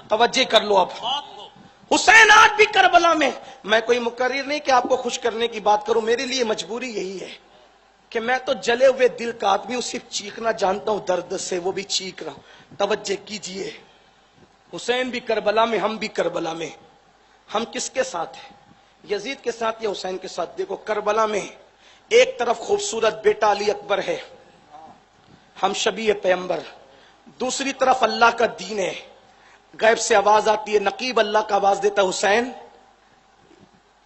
Speaker 3: توجہ کر لو. اب حسین آج بھی کربلا میں. میں کوئی مقرر نہیں کہ آپ کو خوش کرنے کی بات کروں, میرے لیے مجبوری یہی ہے کہ میں تو جلے ہوئے دل کا آدمی ہوں, صرف چیخنا جانتا ہوں درد سے, وہ بھی چیخ رہا ہوں. توجہ کیجئے, حسین بھی کربلا میں, ہم بھی کربلا میں. ہم کس کے ساتھ ہیں؟ یزید کے ساتھ یا حسین کے ساتھ؟ دیکھو کربلا میں ایک طرف خوبصورت بیٹا علی اکبر ہے, ہم شبیہ پیغمبر, دوسری طرف اللہ کا دین ہے. غیب سے آواز آتی ہے, نقیب اللہ کا آواز دیتا, حسین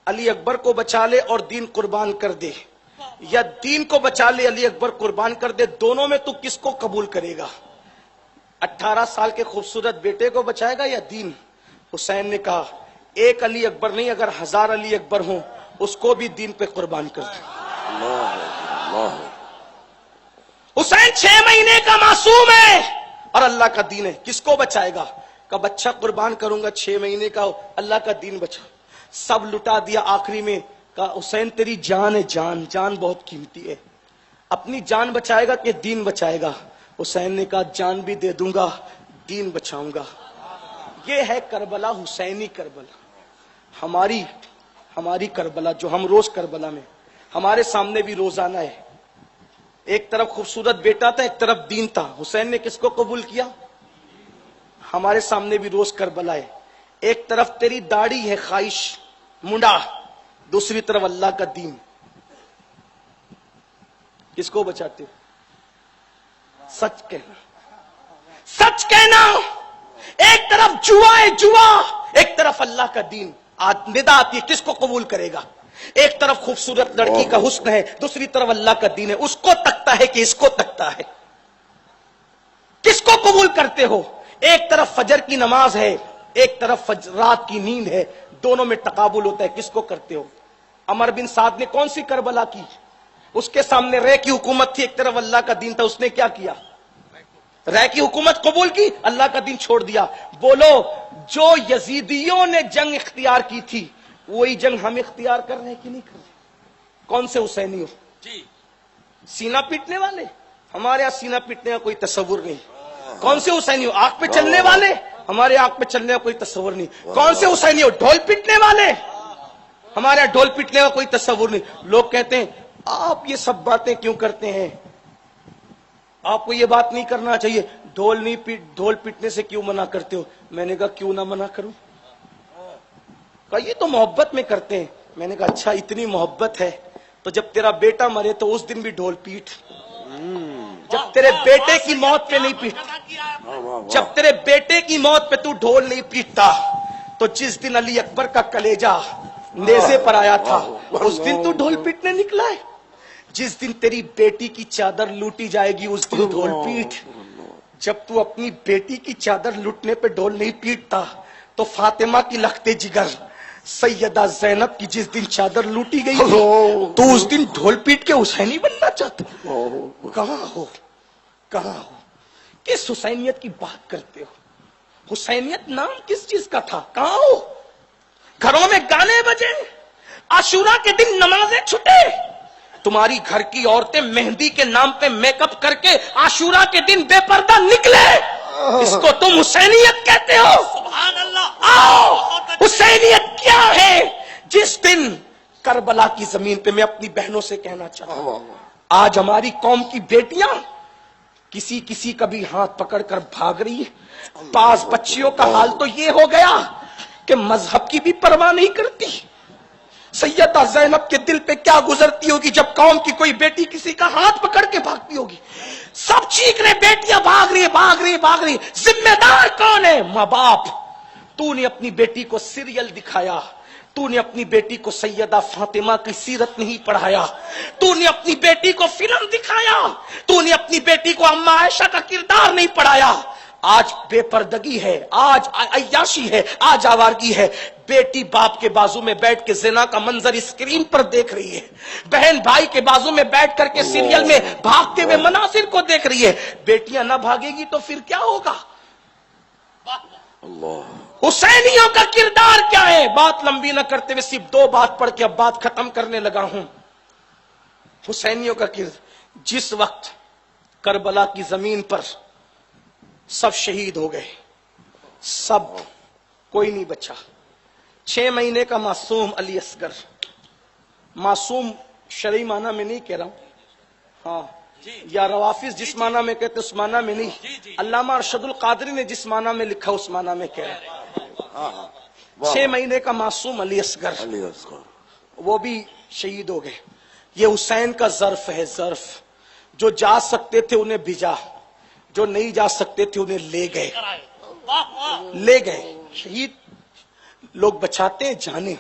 Speaker 3: علی اکبر کو بچا لے اور دین قربان کر دے, یا دین کو بچا لے علی اکبر قربان کر دے. دونوں میں تو کس کو قبول کرے گا؟ 18 سال کے خوبصورت بیٹے کو بچائے گا یا دین؟ حسین نے کہا ایک علی اکبر نہیں, اگر 1000 علی اکبر ہوں اس کو بھی دین پہ قربان کر دو. حسین 6 مہینے کا معصوم ہے اور اللہ کا دین ہے, کس کو بچائے گا؟ کہ بچہ قربان کروں گا 6 مہینے کا, اللہ کا دین بچا. سب لٹا دیا. آخری میں کہا حسین تیری جان ہے, جان, جان بہت قیمتی ہے, اپنی جان بچائے گا کہ دین بچائے گا؟ حسین نے کہا جان بھی دے دوں گا, دین بچاؤں گا. یہ ہے کربلا, حسینی کربلا. ہماری کربلا جو ہم روز کربلا میں, ہمارے سامنے بھی روزانہ ہے. ایک طرف خوبصورت بیٹا تھا, ایک طرف دین تھا. حسین نے کس کو قبول کیا؟ ہمارے سامنے بھی روز کربلا ہے. ایک طرف تیری داڑھی ہے, خواہش, منڈا, دوسری طرف اللہ کا دین. کس کو بچاتے ہو؟ سچ کہنا, سچ کہنا. ایک طرف جوا ہے, جوا, ایک طرف اللہ کا دین. ندا آتی ہے, کس کو قبول کرے گا؟ ایک طرف خوبصورت لڑکی کا حسن ہے, دوسری طرف اللہ کا دین ہے. اس کو تکتا ہے کہ اس کو تکتا ہے؟ کس کو قبول کرتے ہو؟ ایک طرف فجر کی نماز ہے, ایک طرف رات کی نیند ہے, دونوں میں تقابل ہوتا ہے, کس کو کرتے ہو؟ عمر بن سعد نے کون سی کربلا کی؟ اس کے سامنے رے کی حکومت تھی, ایک طرف اللہ کا دین تھا, اس نے کیا کیا؟ رے کی حکومت قبول کی, اللہ کا دین چھوڑ دیا. بولو, جو یزیدیوں نے جنگ اختیار کی تھی وہی جنگ ہم اختیار کر رہے ہیں کہ نہیں کر رہے؟ کون سے حسینی ہو جی؟ سینہ پیٹنے والے؟ ہمارے یہاں سینہ پیٹنے کا کوئی تصور نہیں. کون سے حسینی ہو؟ آنکھ پہ چلنے والے؟ ہمارے آنکھ پہ چلنے کا کوئی تصور نہیں. کون سے حسینی ہو؟ ڈھول پیٹنے والے؟ ہمارے یہاں ڈھول پیٹنے کا کوئی تصور نہیں. لوگ کہتے ہیں آپ یہ سب باتیں کیوں کرتے ہیں, آپ کو یہ بات نہیں کرنا چاہیے, ڈھول پیٹنے سے کیوں منع کرتے ہو؟ میں نے کہا کیوں نہ منع کروں, کہا یہ تو محبت میں کرتے ہیں. میں نے کہا اچھا اتنی محبت ہے تو جب تیرا بیٹا مرے تو اس دن بھی ڈھول پیٹ. جب تیرے بیٹے کی موت پہ نہیں پیٹ, جب تیرے بیٹے کی موت پہ تو ڈھول نہیں پیٹتا تو جس دن علی اکبر کا کلیجہ نیزے پر آیا تھا اس دن تو ڈھول پیٹنے نکلا ہے. جس دن تیری بیٹی کی چادر لوٹی جائے گی اس دن ڈھول پیٹ. جب تو اپنی بیٹی کی چادر لوٹنے پہ ڈھول نہیں پیٹتا تو فاطمہ کی لختے جگر, سیدہ زینب کی جس دن چادر لوٹی گئی تھی تو اس دن ڈھول پیٹ کے حسینی بننا چاہتے کہاں ہو کس حسینیت کی بات کرتے ہو؟ حسینیت نام کس چیز کا تھا؟ کہاں ہو؟ گھروں میں گانے بجے، عاشورہ کے دن نمازیں چھٹے، تمہاری گھر کی عورتیں مہندی کے نام پہ میک اپ کر کے عاشورہ کے دن بے پردہ نکلے، اس کو تم حسینیت کہتے ہو؟ سبحان اللہ! آؤ، حسینیت کیا ہے؟ جس دن کربلا کی زمین پہ، میں اپنی بہنوں سے کہنا چاہتا ہوں، آج ہماری قوم کی بیٹیاں کسی کا بھی ہاتھ پکڑ کر بھاگ رہی ہے۔ بعض بچیوں کا حال تو یہ ہو گیا کہ مذہب کی بھی پرواہ نہیں کرتی۔ سیدہ زینب کے دل پہ کیا گزرتی ہوگی جب قوم کی کوئی بیٹی کسی کا ہاتھ پکڑ کے بھاگتی ہوگی؟ سب چیخ رہے، بیٹیاں بھاگ رہی۔ ذمہ دار کون ہے؟ ماں باپ۔ تو نے اپنی بیٹی کو سیریل دکھایا، تو نے اپنی بیٹی کو سیدہ فاطمہ کی سیرت نہیں پڑھایا، تو نے اپنی بیٹی کو فلم دکھایا، تو نے اپنی بیٹی کو اما عائشہ کا کردار نہیں پڑھایا۔ آج بے پردگی ہے، آج عیاشی ہے، آج آوارگی ہے۔ بیٹی باپ کے بازو میں بیٹھ کے زنا کا منظر اسکرین پر دیکھ رہی ہے، بہن بھائی کے بازو میں بیٹھ کر کے سیریل میں بھاگتے ہوئے مناظر کو دیکھ رہی ہے۔ بیٹیاں نہ بھاگے گی تو پھر کیا ہوگا؟ حسینیوں کا کردار کیا ہے؟ بات لمبی نہ کرتے ہوئے صرف 2 بات پڑھ کے اب بات ختم کرنے لگا ہوں۔ حسینیوں کا کردار، جس وقت کربلا کی زمین پر سب شہید ہو گئے، سب، کوئی نہیں بچا۔ 6 مہینے کا معصوم علی اصغر، معصوم شرعی معنی میں نہیں کہہ رہا ہوں، ہاں، یا روافظ جس معنی میں کہتے اس معنی میں نہیں، علامہ ارشد القادری نے جس معنی میں لکھا اس معنی میں کہہ رہا ہوں۔ 6 مہینے کا معصوم علی اصغر، وہ بھی شہید ہو گئے۔ یہ حسین کا ظرف ہے، ظرف۔ جو جا سکتے تھے انہیں بھیجا، جو نہیں جا سکتے تھے انہیں لے گئے۔ شہید لوگ بچاتے ہیں جانے۔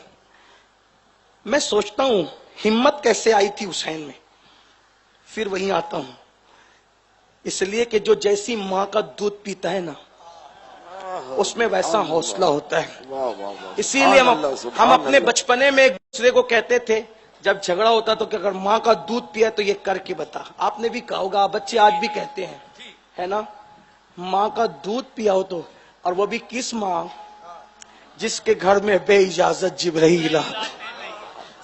Speaker 3: میں سوچتا ہوں ہمت کیسے آئی تھی حسین میں، پھر وہیں آتا ہوں، اس لیے کہ جو جیسی ماں کا دودھ پیتا ہے نا، اس میں ویسا حوصلہ ہوتا ہے۔ اسی لیے ہم اپنے بچپنے میں ایک دوسرے کو کہتے تھے جب جھگڑا ہوتا تو کہ اگر ماں کا دودھ پیا تو یہ کر کے بتا۔ آپ نے بھی کہا ہوگا، بچے آج بھی کہتے ہیں، ہے نا، ماں کا دودھ پیا ہو تو، اور وہ بھی کس ماں؟ جس کے گھر میں بے اجازت جبرائیل آتا۔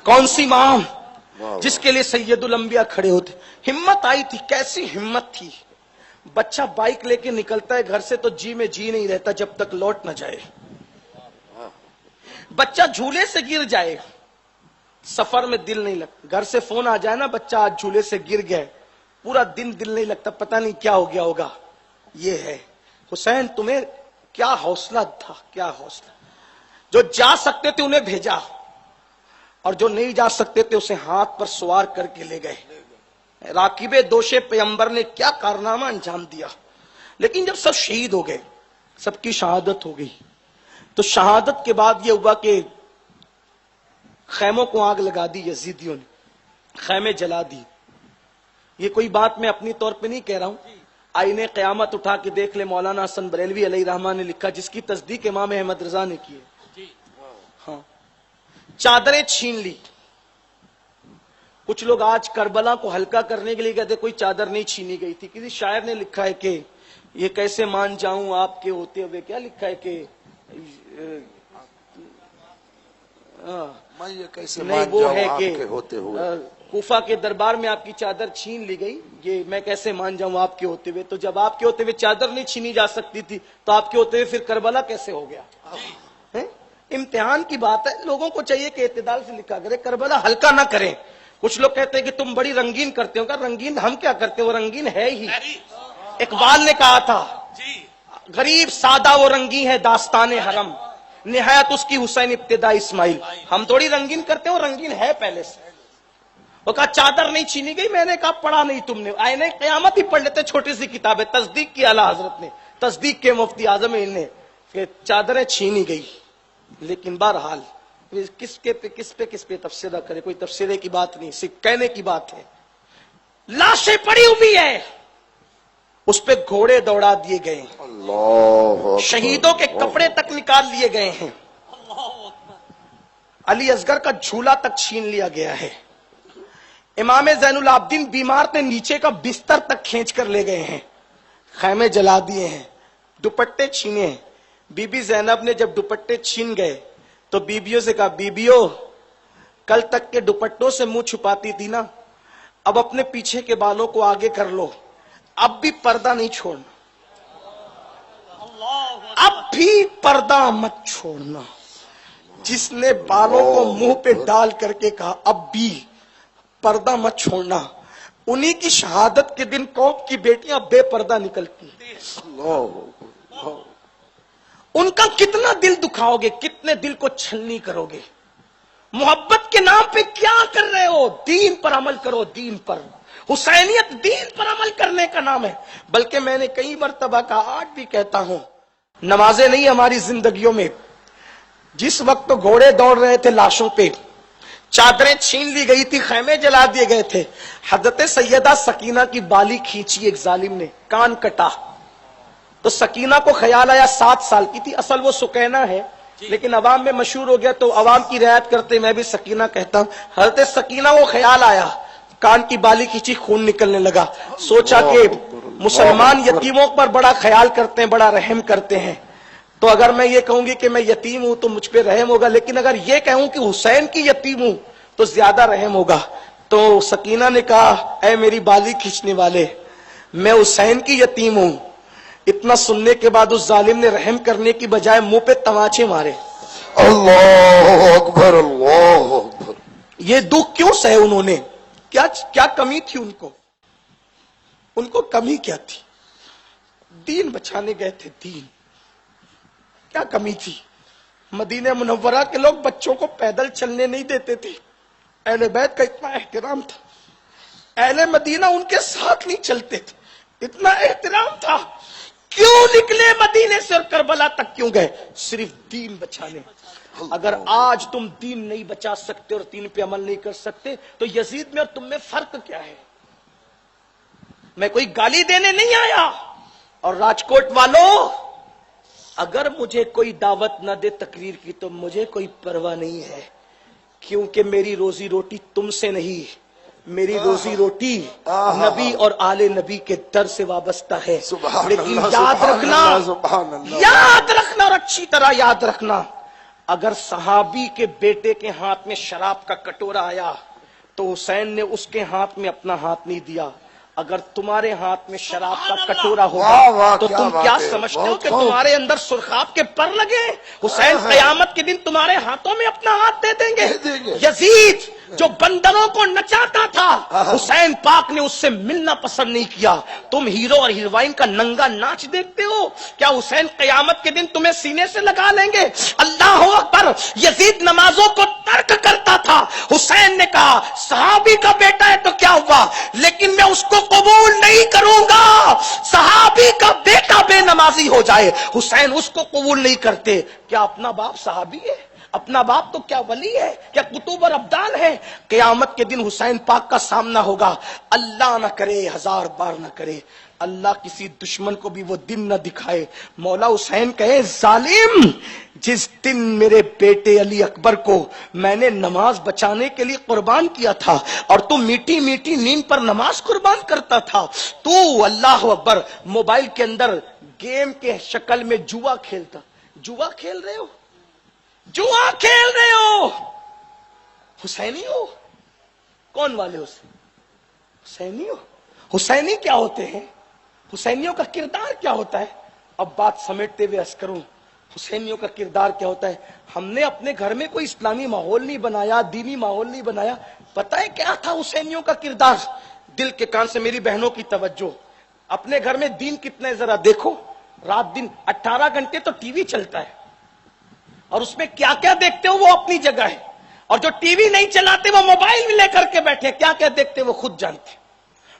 Speaker 3: کون سی ماں؟ جس کے لیے سید الانبیاء کھڑے ہوتے۔ ہمت آئی تھی، کیسی ہمت تھی! بچہ بائک لے کے نکلتا ہے گھر سے تو جی میں جی نہیں رہتا جب تک لوٹ نہ جائے۔ بچہ جھولے سے گر جائے، سفر میں دل نہیں لگتا۔ گھر سے فون آ جائے نا، بچہ آج جھولے سے گر گئے، پورا دن دل نہیں لگتا، پتہ نہیں کیا ہو گیا ہوگا۔ یہ ہے حسین، تمہیں کیا حوصلہ تھا، کیا حوصلہ! جو جا سکتے تھے انہیں بھیجا، اور جو نہیں جا سکتے تھے اسے ہاتھ پر سوار کر کے لے گئے۔ راکب دوش پیغمبر نے کیا کارنامہ انجام دیا۔ لیکن جب سب شہید ہو گئے، سب کی شہادت ہو گئی، تو شہادت کے بعد یہ ہوا کہ خیموں کو آگ لگا دی یزیدیوں نے، خیمے جلا دی۔ یہ کوئی بات میں اپنی طور پہ نہیں کہہ رہا ہوں، آئینے قیامت اٹھا کے دیکھ لے، مولانا حسن بریلوی علیہ رحمٰن نے لکھا، جس کی تصدیق امام احمد رضا نے کی ہے۔ ہاں، چادریں چھین لی۔ کچھ لوگ آج کربلا کو ہلکا کرنے کے لیے کہتے کوئی چادر نہیں چھینی گئی تھی۔ کسی شاعر نے لکھا ہے کہ یہ کیسے مان جاؤں آپ کے ہوتے ہوئے، کیا لکھا ہے کہ نہیں، وہ ہے کہ کوفہ کے دربار میں آپ کی چادر چھین لی گئی، یہ میں کیسے مان جاؤں آپ کے ہوتے ہوئے۔ تو جب آپ کے ہوتے ہوئے چادر نہیں چھینی جا سکتی تھی تو آپ کے ہوتے ہوئے پھر کربلا کیسے ہو گیا؟ امتحان کی بات ہے، لوگوں کو چاہیے کہ اعتدال سے لکھا کرے، کربلا ہلکا نہ کریں۔ کچھ لوگ کہتے ہیں کہ تم بڑی رنگین کرتے ہو، کہ رنگین ہم کیا کرتے ہیں، وہ رنگین ہے ہی۔ اقبال نے کہا تھا، غریب سادہ وہ رنگین ہے داستان حرم، نہایت اس کی حسین ابتدا اسماعیل۔ ہم تھوڑی رنگین کرتے ہیں، وہ رنگین ہے پہلے سے۔ وہ کہا چادر نہیں چھینی گئی، میں نے کہا پڑھا نہیں تم نے، آئینے قیامت ہی پڑھ لیتے، چھوٹی سی کتاب ہے، تصدیق کی اعلیٰ حضرت نے، تصدیق کے مفتی اعظم نے، کہ چادریں چھینی گئی۔ لیکن بہرحال کس پہ تفسیرہ کرے، کوئی تفسیرے کی بات نہیں، صرف کہنے کی بات ہے۔ لاشیں پڑی ہوئی ہے، اس پہ گھوڑے دوڑا دیے گئے ہیں، شہیدوں کے کپڑے تک نکال لیے گئے ہیں۔ علی اصغر کا جھولا تک چھین لیا گیا ہے. امام زین العابدین بیمار تھے, نیچے کا بستر تک کھینچ کر لے گئے ہیں, خیمے جلا دیے ہیں, دوپٹے چھینے ہیں. بی بی زینب نے جب دوپٹے چھین گئے تو بیبیوں سے کہا, بیبیوں کل تک کے دوپٹوں سے منہ چھپاتی تھی نا, اب اپنے پیچھے کے بالوں کو آگے کر لو, اب بھی پردہ نہیں چھوڑنا, اب بھی پردہ مت چھوڑنا. جس نے بالوں کو منہ پہ ڈال کر کے کہا اب بھی پردہ مت چھوڑنا, انہی کی شہادت کے دن قوم کی بیٹیاں بے پردہ نکلتی. ان کا کتنا دل دکھاؤ گے, کتنے دل کو چھلنی کرو گے. محبت کے نام پہ کیا کر رہے ہو؟ دین پر عمل کرو, دین پر. حسینیت دین پر عمل کرنے کا نام ہے. بلکہ میں نے کئی مرتبہ کہا, آج بھی کہتا ہوں, نمازیں نہیں ہماری زندگیوں میں. جس وقت تو گھوڑے دوڑ رہے تھے لاشوں پہ, چادریں چھین لی گئی تھی, خیمے جلا دیے گئے تھے, حضرت سیدہ سکینہ کی بالی کھینچی ایک ظالم نے, کان کٹا. تو سکینہ کو خیال آیا, 7 سال کی تھی, اصل وہ سکینہ ہے لیکن عوام میں مشہور ہو گیا تو عوام کی رعایت کرتے میں بھی سکینہ کہتا ہوں. حضرت سکینہ کو خیال آیا, کان کی بالی کھینچی, خون نکلنے لگا. سوچا کہ مسلمان یتیموں پر بڑا خیال کرتے ہیں, بڑا رحم کرتے ہیں, تو اگر میں یہ کہوں گی کہ میں یتیم ہوں تو مجھ پہ رحم ہوگا, لیکن اگر یہ کہوں کہ حسین کی یتیم ہوں تو زیادہ رحم ہوگا. تو سکینہ نے کہا, اے میری بالی کھینچنے والے, میں حسین کی یتیم ہوں. اتنا سننے کے بعد اس ظالم نے رحم کرنے کی بجائے منہ پہ تماچے مارے.
Speaker 2: اللہ اکبر, اللہ اکبر.
Speaker 3: یہ دکھ کیوں سہے انہوں نے؟ کیا کمی تھی ان کو؟ ان کو کمی کیا تھی؟ دین بچانے گئے تھے, دین. کیا کمی تھی؟ مدینہ منورہ کے لوگ بچوں کو پیدل چلنے نہیں دیتے تھے. اہل بیت کا اتنا احترام تھا, اہل مدینہ ان کے ساتھ نہیں چلتے تھے, اتنا احترام تھا. کیوں نکلے مدینے سے اور کربلا تک کیوں گئے؟ صرف دین بچانے. اگر آج تم دین نہیں بچا سکتے اور دین پہ عمل نہیں کر سکتے تو یزید میں اور تم میں فرق کیا ہے؟ میں کوئی گالی دینے نہیں آیا. اور راجکوٹ والوں, اگر مجھے کوئی دعوت نہ دے تقریر کی تو مجھے کوئی پرواہ نہیں ہے, کیونکہ میری روزی روٹی تم سے نہیں, میری روزی روٹی نبی اور آل نبی کے در سے وابستہ ہے. لیکن یاد رکھنا, یاد رکھنا اور اچھی طرح یاد رکھنا, اگر صحابی کے بیٹے کے ہاتھ میں شراب کا کٹورا آیا تو حسین نے اس کے ہاتھ میں اپنا ہاتھ نہیں دیا. اگر تمہارے ہاتھ میں شراب کا کٹورا ہوگا تو تم کیا سمجھتے ہو کہ تمہارے اندر سرخاب کے پر لگے؟ حسین قیامت کے دن تمہارے ہاتھوں میں اپنا ہاتھ دے دیں گے. یزید جو بندروں کو نچاتا تھا, حسین پاک نے اس سے ملنا پسند نہیں کیا. تم ہیرو اور ہیروئن کا ننگا ناچ دیکھتے ہو, کیا حسین قیامت کے دن تمہیں سینے سے لگا لیں گے؟ اللہ اکبر. یزید نمازوں کو ترک کرتا تھا. حسین نے کہا صحابی کا بیٹا ہے تو کیا ہوا, لیکن میں اس کو قبول نہیں کروں گا صحابی کا بیٹا بے نمازی ہو جائے. حسین اس کو قبول نہیں کرتے. کیا اپنا باپ صحابی ہے؟ اپنا باپ تو کیا ولی ہے, کیا قطب اور ابدال ہے؟ قیامت کے دن حسین پاک کا سامنا ہوگا. اللہ نہ کرے, 1000 بار نہ کرے, اللہ کسی دشمن کو بھی وہ دن نہ دکھائے. مولا حسین کہے, ظالم, جس دن میرے بیٹے علی اکبر کو میں نے نماز بچانے کے لیے قربان کیا تھا اور تو میٹھی میٹھی نیند پر نماز قربان کرتا تھا, تو اللہ اکبر موبائل کے اندر گیم کے شکل میں جوا کھیلتا. جوا کھیل رہے ہو, جوا کھیل رہے ہو, حسینی ہو. کون والے حسینی ہو؟ حسینی کیا ہوتے ہیں؟ حسینیوں کا کردار کیا ہوتا ہے؟ اب بات سمیٹتے ہوئے عرض کروں, حسینیوں کا کردار کیا ہوتا ہے. ہم نے اپنے گھر میں کوئی اسلامی ماحول نہیں بنایا, دینی ماحول نہیں بنایا. پتہ ہے کیا تھا حسینیوں کا کردار؟ دل کے کان سے میری بہنوں کی توجہ, اپنے گھر میں دین کتنے ذرا دیکھو. رات دن 18 گھنٹے تو ٹی وی چلتا ہے, اور اس میں کیا کیا دیکھتے ہو وہ اپنی جگہ ہے, اور جو ٹی وی نہیں چلاتے وہ موبائل میں لے کر کے بیٹھے, کیا کیا دیکھتے وہ خود جانتے.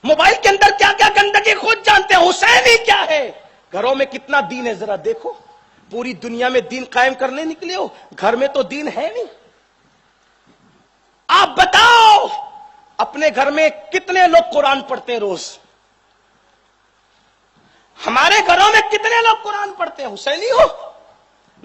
Speaker 3: موبائل کے اندر کیا کیا گندگی خود جانتے ہیں. حسینی کیا ہے؟ گھروں میں کتنا دین ہے ذرا دیکھو. پوری دنیا میں دین قائم کرنے نکلے ہو, گھر میں تو دین ہے نہیں. آپ بتاؤ اپنے گھر میں کتنے لوگ قرآن پڑھتے ہیں روز؟ ہمارے گھروں میں کتنے لوگ قرآن پڑھتے ہیں؟ حسینی ہو؟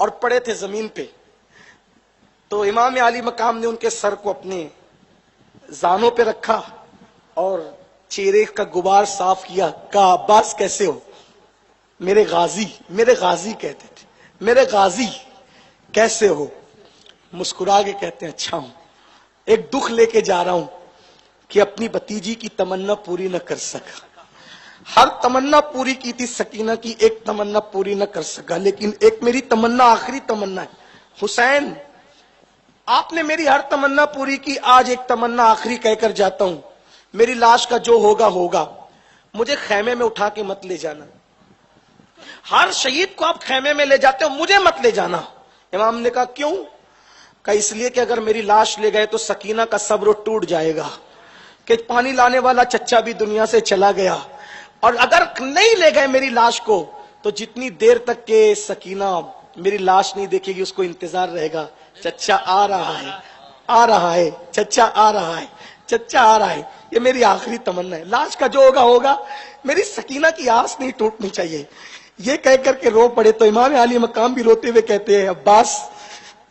Speaker 3: اور پڑے تھے زمین پہ. تو امام عالی مقام نے ان کے سر کو اپنے زانوں پہ رکھا اور چہرے کا غبار صاف کیا. کہا عباس کیسے ہو؟ میرے غازی کہتے تھے، میرے غازی کیسے ہو؟ مسکرا کے کہتے ہیں اچھا ہوں. ایک دکھ لے کے جا رہا ہوں کہ اپنی بھتیجی کی تمنا پوری نہ کر سکا. ہر تمنا پوری کی تھی سکینہ کی، ایک تمنا پوری نہ کر سکا، لیکن ایک میری تمنا آخری تمنا ہے. حسین آپ نے میری ہر تمنا پوری کی، آج ایک تمنا آخری کہہ کر جاتا ہوں. میری لاش کا جو ہوگا ہوگا، مجھے خیمے میں اٹھا کے مت لے جانا. ہر شہید کو آپ خیمے میں لے جاتے ہو، مجھے مت لے جانا. امام نے کہا کیوں؟ کہا اس لیے کہ اگر میری لاش لے گئے تو سکینہ کا صبر ٹوٹ جائے گا کہ پانی لانے والا چچا بھی دنیا سے چلا گیا، اور اگر نہیں لے گئے میری لاش کو تو جتنی دیر تک کہ سکینہ میری لاش نہیں دیکھے گی اس کو انتظار رہے گا، چچا آ رہا ہے، آ رہا ہے، چچا آ رہا ہے، چچا آ رہا ہے. یہ میری آخری تمنا ہے. لاش کا جو ہوگا ہوگا، میری سکینہ کی آس نہیں ٹوٹنی چاہیے. یہ کہہ کر کے رو پڑے. تو امام عالی مقام بھی روتے ہوئے کہتے ہیں عباس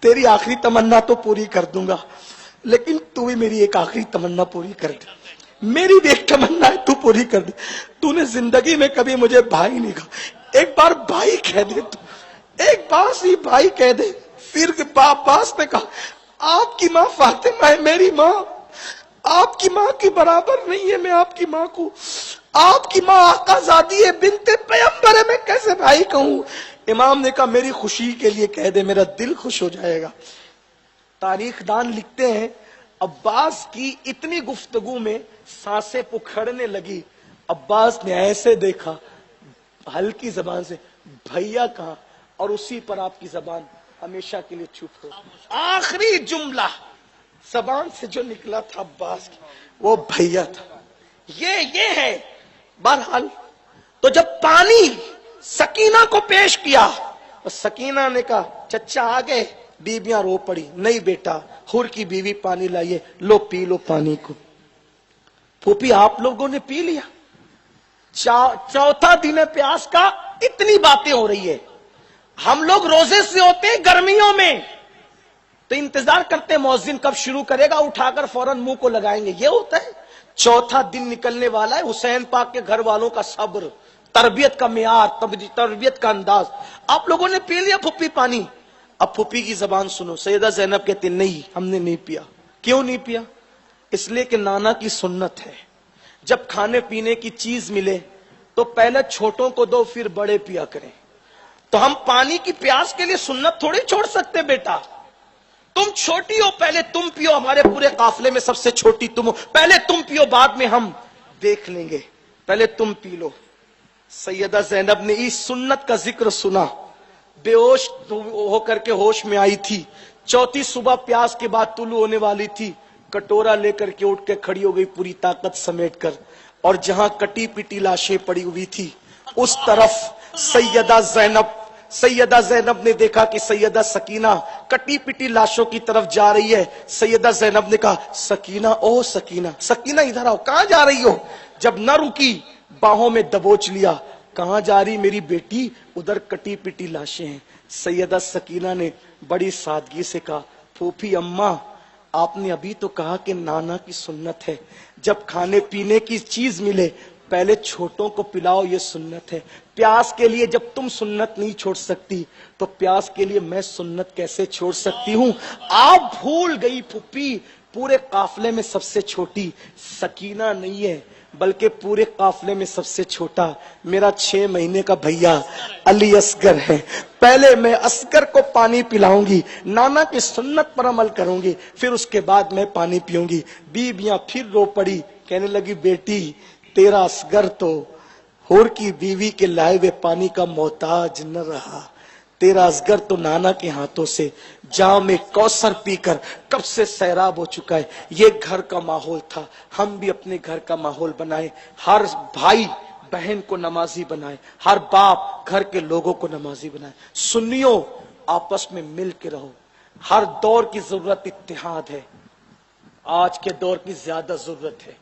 Speaker 3: تیری آخری تمنا تو پوری کر دوں گا، لیکن تو بھی میری ایک آخری تمنا پوری کر دے. میری بھی ایک تمنا ہے، تو پوری کر دے. تو نے زندگی میں کبھی مجھے بھائی نہیں کہا، ایک بار بھائی کہہ دے، تو ایک بار سی بھائی کہہ دے. پھر عباس نے کہا آپ کی ماں فاطمہ ہے، میری ماں آپ کی ماں کی برابر نہیں ہے. میں آپ کی ماں کو، آپ کی ماں آقا زادی ہے، بنت پیغمبر ہے، میں کیسے بھائی کہوں؟ امام نے کہا میری خوشی کے لیے کہہ دے، میرا دل خوش ہو جائے گا. تاریخ دان لکھتے ہیں عباس کی اتنی گفتگو میں سانسیں پکھڑنے لگی. عباس نے ایسے دیکھا ہلکی زبان سے بھیا کہاں، اور اسی پر آپ کی زبان ہمیشہ کے لیے چپ ہو. آخری جملہ زبان سے جو نکلا تھا عباس کی وہ بھیا تھا. یہ ہے. بہرحال تو جب پانی سکینہ کو پیش کیا تو سکینہ نے کہا چچا آ گئے. بیویاں رو پڑی، نہیں بیٹا، حور کی بیوی پانی لائیے، لو پی لو پانی کو. پھوپھی آپ لوگوں نے پی لیا. چوتھا دن پیاس کا، اتنی باتیں ہو رہی ہے. ہم لوگ روزے سے ہوتے ہیں گرمیوں میں تو انتظار کرتے مؤذن کب شروع کرے گا، اٹھا کر فوراً منہ کو لگائیں گے. یہ ہوتا ہے. چوتھا دن نکلنے والا ہے. حسین پاک کے گھر والوں کا صبر، تربیت کا معیار، تربیت کا انداز. آپ لوگوں نے پی لیا پھپھی پانی. اب پھپھی کی زبان سنو. سیدہ زینب کہتے نہیں ہم نے نہیں پیا. کیوں نہیں پیا؟ اس لیے کہ نانا کی سنت ہے جب کھانے پینے کی چیز ملے تو پہلے چھوٹوں کو دو پھر بڑے پیا کریں. تو ہم پانی کی پیاس کے لیے سنت تھوڑی چھوڑ سکتے بیٹا. تم چھوٹی ہو، پہلے تم پیو. ہمارے پورے قافلے میں سب سے چھوٹی تم ہو، پہلے تم پیو، بعد میں ہم دیکھ لیں گے، پہلے تم پی لو. سیدہ زینب نے اس سنت کا ذکر سنا، بے ہوش ہو کر کے ہوش میں آئی تھی. چوتھی صبح پیاس کے بعد طلوع ہونے والی تھی. کٹورا لے کر کے اٹھ کے کھڑی ہو گئی پوری طاقت سمیٹ کر، اور جہاں کٹی پٹی لاشیں پڑی ہوئی تھی اس طرف سیدہ زینب نے دیکھا کہ سیدہ سکینہ کٹی پٹی لاشوں کی طرف جا رہی ہے. سیدہ زینب نے کہا سکینہ، او سکینہ، سکینہ ادھر آؤ. کہاں جا رہی ہو؟ جب نہ رکی باہوں میں دبوچ لیا. کہاں جا رہی میری بیٹی؟ ادھر کٹی پٹی لاشیں ہیں. سیدہ سکینہ نے بڑی سادگی سے کہا پھوپھی اماں آپ نے ابھی تو کہا کہ نانا کی سنت ہے جب کھانے پینے کی چیز ملے پہلے چھوٹوں کو پلاؤ، یہ سنت ہے. پیاس کے لیے جب تم سنت نہیں چھوڑ سکتی تو پیاس کے لیے میں سنت کیسے چھوڑ سکتی ہوں؟ آپ بھول گئی پھوپھی، پورے قافلے میں سب سے چھوٹی سکینہ نہیں ہے بلکہ پورے قافلے میں سب سے چھوٹا میرا 6 مہینے کا بھیا علی اصغر ہے. پہلے میں اصغر کو پانی پلاؤں گی، نانا کی سنت پر عمل کروں گی، پھر اس کے بعد میں پانی پیوں گی. بیویاں پھر رو پڑی، کہنے لگی بیٹی تیرا اصغر تو حور کی بیوی کے لائے ہوئے پانی کا محتاج نہ رہا. تیرا اصغر تو نانا کے ہاتھوں سے جام کوثر پی کر کب سے سیراب ہو چکا ہے. یہ گھر کا ماحول تھا، ہم بھی اپنے گھر کا ماحول بنائیں. ہر بھائی بہن کو نمازی بنائے، ہر باپ گھر کے لوگوں کو نمازی بنائے. سنیوں آپس میں مل کے رہو. ہر دور کی ضرورت اتحاد ہے، آج کے دور کی زیادہ ضرورت ہے.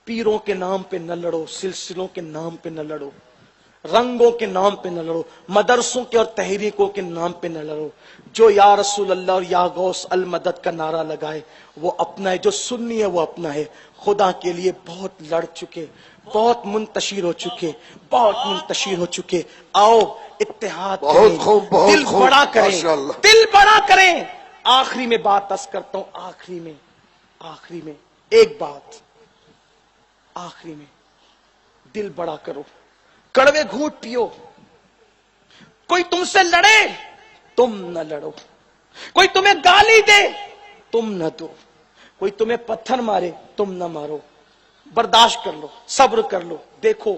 Speaker 3: پیروں کے نام پہ نہ لڑو، سلسلوں کے نام پہ نہ لڑو. رنگوں کے نام پہ نہ لڑو، مدرسوں کے اور تحریکوں کے نام پہ نہ لڑو۔ جو یا رسول اللہ اور یا غوث المدد کا نعرہ لگائے وہ اپنا ہے، جو سنی ہے وہ اپنا ہے۔ خدا کے لیے بہت لڑ چکے، بہت منتشر ہو چکے، بہت منتشر ہو چکے۔ آؤ اتحاد
Speaker 2: بہت
Speaker 3: کریں،
Speaker 2: خوب، بہت
Speaker 3: دل
Speaker 2: خوب،
Speaker 3: بڑا کریں،
Speaker 2: ماشاءاللہ۔
Speaker 3: دل بڑا کریں۔ آخری میں بات عرض کرتا ہوں، آخری میں ایک بات، آخری میں دل بڑا کرو، کڑوے گھونٹ پیو۔ کوئی تم سے لڑے تم نہ لڑو، کوئی تمہیں گالی دے تم نہ دو، کوئی تمہیں پتھر مارے تم نہ مارو، برداشت کر لو، صبر کر لو۔ دیکھو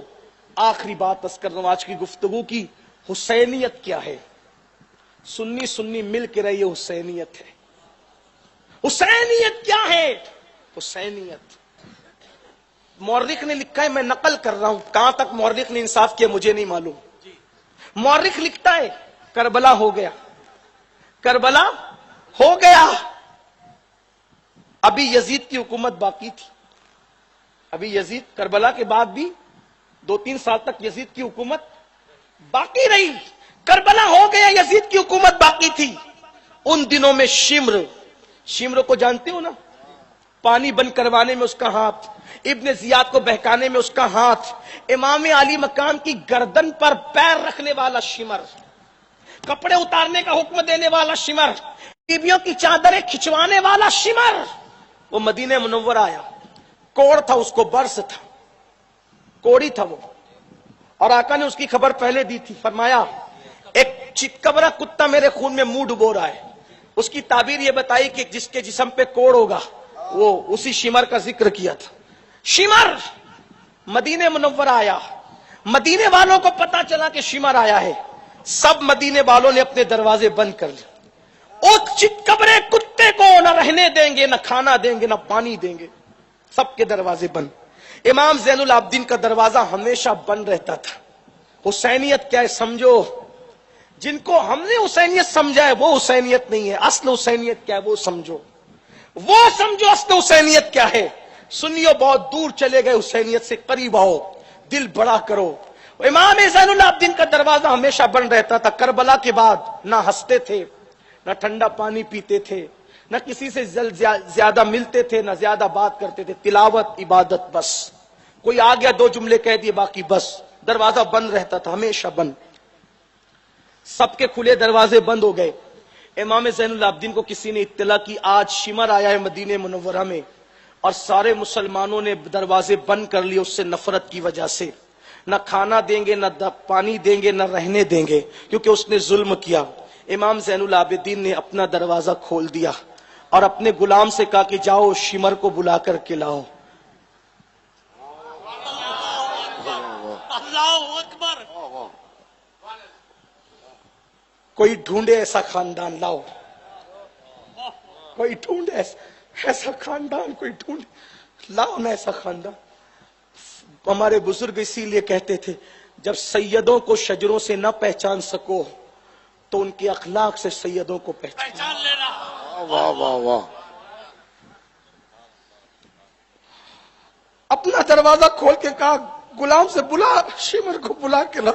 Speaker 3: آخری بات عرض کر رہا ہوں آج کی گفتگو کی، حسینیت کیا ہے؟ سنی مل کے رہیے، حسینیت ہے۔ حسینیت کیا ہے؟ حسینیت مورخ نے لکھا ہے، میں نقل کر رہا ہوں، کہاں تک مورخ نے انصاف کیا مجھے نہیں معلوم۔ مورخ لکھتا ہے کربلا ہو گیا، کربلا ہو گیا، ابھی یزید کی حکومت باقی تھی، ابھی یزید کربلا کے بعد بھی 2-3 سال تک یزید کی حکومت باقی رہی۔ کربلا ہو گیا، یزید کی حکومت باقی تھی۔ ان دنوں میں شمر کو جانتے ہو نا، پانی بند کروانے میں اس کا ہاتھ، ابن زیاد کو بہکانے میں اس کا ہاتھ، امام علی مقام کی گردن پر پیر رکھنے والا شمر، کپڑے اتارنے کا حکم دینے والا شمر، بیویوں کی چادریں کھچوانے والا شمر، وہ مدینہ منور آیا۔ کوڑ تھا، اس کو برس تھا، کوڑی تھا وہ، اور آقا نے اس کی خبر پہلے دی تھی۔ فرمایا ایک چتکبرا کتا میرے خون میں منہ ڈبو رہا ہے۔ اس کی تعبیر یہ بتائی کہ جس کے جسم پہ کوڑ ہوگا وہ اسی شمر کا ذکر کیا تھا۔ شمر مدینے منور آیا، مدینے والوں کو پتا چلا کہ شمر آیا ہے، سب مدینے والوں نے اپنے دروازے بند کر لیے۔ اس چتکبرے کتے کو نہ رہنے دیں گے، نہ کھانا دیں گے، نہ پانی دیں گے، سب کے دروازے بند۔ امام زین العابدین کا دروازہ ہمیشہ بند رہتا تھا۔ حسینیت کیا ہے سمجھو، جن کو ہم نے حسینیت سمجھا ہے وہ حسینیت نہیں ہے، اصل حسینیت کیا ہے وہ سمجھو، وہ سمجھو اصل حسینیت کیا ہے۔ سنیو بہت دور چلے گئے، حسینیت سے قریب آؤ، دل بڑا کرو۔ امام زین العابدین کا دروازہ ہمیشہ بند رہتا تھا۔ کربلا کے بعد نہ ہنستے تھے، نہ ٹھنڈا پانی پیتے تھے، نہ کسی سے زیادہ ملتے تھے، نہ زیادہ بات کرتے تھے، تلاوت عبادت بس۔ کوئی آ گیا 2 جملے کہہ دیے، باقی بس۔ دروازہ بند رہتا تھا، ہمیشہ بند۔ سب کے کھلے دروازے بند ہو گئے۔ امام زین العابدین کو کسی نے اطلاع کی آج شمر آیا ہے مدینہ منورہ میں، اور سارے مسلمانوں نے دروازے بند کر لیے اس سے نفرت کی وجہ سے۔ نہ کھانا دیں گے، نہ پانی دیں گے، نہ رہنے دیں گے، کیونکہ اس نے ظلم کیا۔ امام زین العابدین نے اپنا دروازہ کھول دیا اور اپنے غلام سے کہا کہ جاؤ شمر کو بلا کر کے لاؤ۔
Speaker 4: اللہ اکبر۔
Speaker 3: کوئی ڈھونڈے ایسا خاندان لاؤ، کوئی ڈھونڈے ایسا خاندان، کوئی ڈھونڈے لاؤ نا ایسا خاندان۔ ہمارے بزرگ اسی لیے کہتے تھے جب سیدوں کو شجروں سے نہ پہچان سکو تو ان کے اخلاق سے سیدوں کو پہچان
Speaker 4: لینا۔
Speaker 2: واہ واہ واہ۔
Speaker 3: اپنا دروازہ کھول کے کہا غلام سے بلا، شمر کو بلا کے لا۔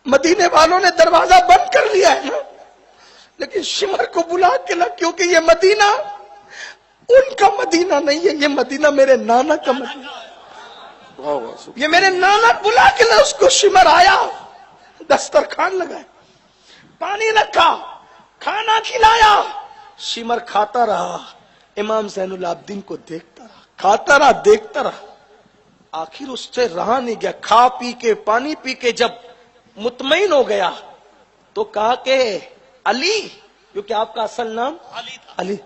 Speaker 3: مدینے والوں نے دروازہ بند کر لیا ہے نا، لیکن شمر کو بلا کے لا، کیونکہ یہ مدینہ ان کا مدینہ نہیں ہے، یہ مدینہ میرے نانا کا مدینہ،
Speaker 2: واہ واہ۔
Speaker 3: یہ میرے نانا بلا کے لا۔ اس کو شمر آیا، دسترخوان لگائے، پانی رکھا، کھانا کھلایا، شمر کھاتا رہا، امام زین العابدین کو دیکھتا رہا، کھاتا رہا، دیکھتا رہا، آخر اس سے رہا نہیں گیا۔ کھا پی کے پانی پی کے جب مطمئن ہو گیا تو کہا کہ علی، کیونکہ آپ کا اصل نام علی،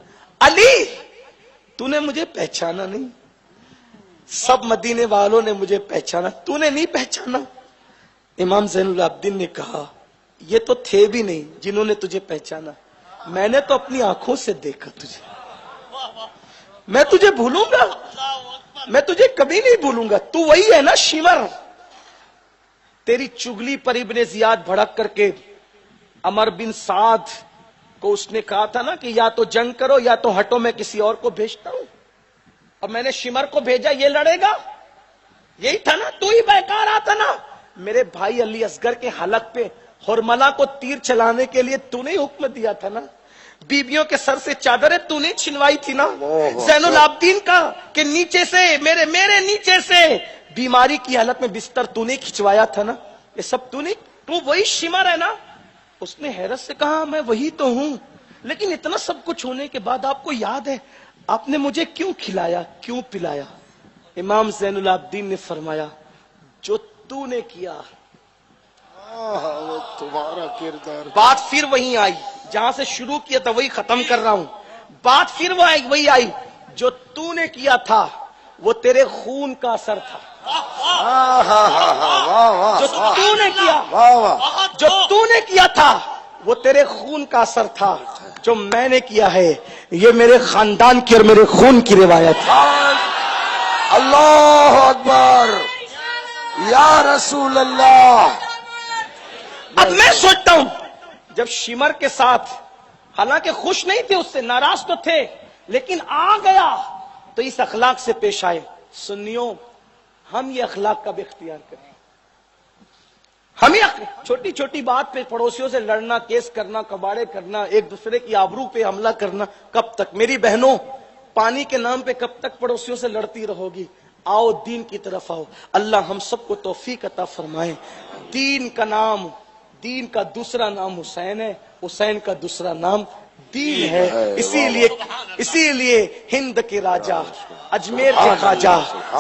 Speaker 3: علی تو نے مجھے پہچانا نہیں، سب مدینے والوں نے مجھے پہچانا، تو نے نہیں پہچانا۔ امام زین العابدین نے کہا یہ تو تھے بھی نہیں جنہوں نے تجھے پہچانا، میں نے تو اپنی آنکھوں سے دیکھا تجھے، میں تجھے بھولوں گا؟ میں تجھے کبھی نہیں بھولوں گا، تو وہی ہے نا شمر۔ تیری چگلی پر ابن زیاد بھڑک کر کے عمر بن سعد کو اس نے کہا تھا نا کہ یا تو جنگ کرو یا تو ہٹو، میں کسی اور کو بھیجتا ہوں، اور میں نے شمر کو بھیجا، یہ لڑے گا، یہی تھا نا، تو ہی بہکا رہا تھا نا میرے بھائی علی اصغر کے حلق پہ حرملہ کو تیر چلانے کے لیے تو نے حکم دیا تھا نا، بیبیوں کے سر سے چادریں تو نے چھنوائی تھی نا، زین العابدین کا کہ نیچے سے میرے نیچے سے بیماری کی حالت میں بستر تو نے کھچوایا تھا نا، یہ سب تو نے، تو وہی شمر ہے نا۔ اس نے حیرت سے کہا میں وہی تو ہوں، لیکن اتنا سب کچھ ہونے کے بعد آپ کو یاد ہے آپ نے مجھے کیوں کھلایا، کیوں پلایا؟ امام زین العابدین نے فرمایا جو تو نے کیا۔
Speaker 2: تمہارا کردار۔
Speaker 3: بات پھر وہیں آئی جہاں سے شروع کیا تھا، وہی ختم کر رہا ہوں۔ بات پھر وہی آئی جو تو نے کیا تھا وہ تیرے خون کا اثر تھا، جو تو نے کیا، جو تو نے کیا تھا وہ تیرے خون کا اثر تھا، جو میں نے کیا ہے یہ میرے خاندان کی اور میرے خون کی روایت ہے۔
Speaker 2: اللہ اکبر، یا رسول اللہ۔
Speaker 3: اب میں سوچتا ہوں جب شمر کے ساتھ، حالانکہ خوش نہیں تھے، اس سے ناراض تو تھے، لیکن آ گیا تو اس اخلاق سے پیش آئے۔ سنیوں، ہم یہ اخلاق کب اختیار کریں؟ ہمیں چھوٹی چھوٹی بات پہ پڑوسیوں سے لڑنا، کیس کرنا، کباڑے کرنا، ایک دوسرے کی آبرو پہ حملہ کرنا، کب تک؟ میری بہنوں، پانی کے نام پہ کب تک پڑوسیوں سے لڑتی رہو گی؟ آؤ دین کی طرف آؤ، اللہ ہم سب کو توفیق عطا فرمائے۔ دین کا نام، دین کا دوسرا نام حسین ہے، حسین کا دوسرا نام دین ہے۔ اسی لیے ہند کے راجا، اجمیر کے خواجہ،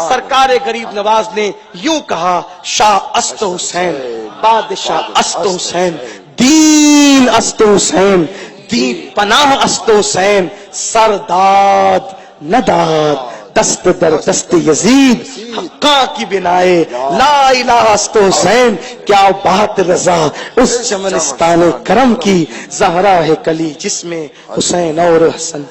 Speaker 3: سرکار غریب نواز نے یوں کہا، شاہ است حسین، بادشاہ است حسین، دین است حسین، دین پناہ است حسین، سرداد نداد، دست در دست یزید، حقا کی بنائے لا الہ است حسین، کیا بات رضا اس چمنستان کرم کی، زہرا ہے کلی جس میں حسین اور حسن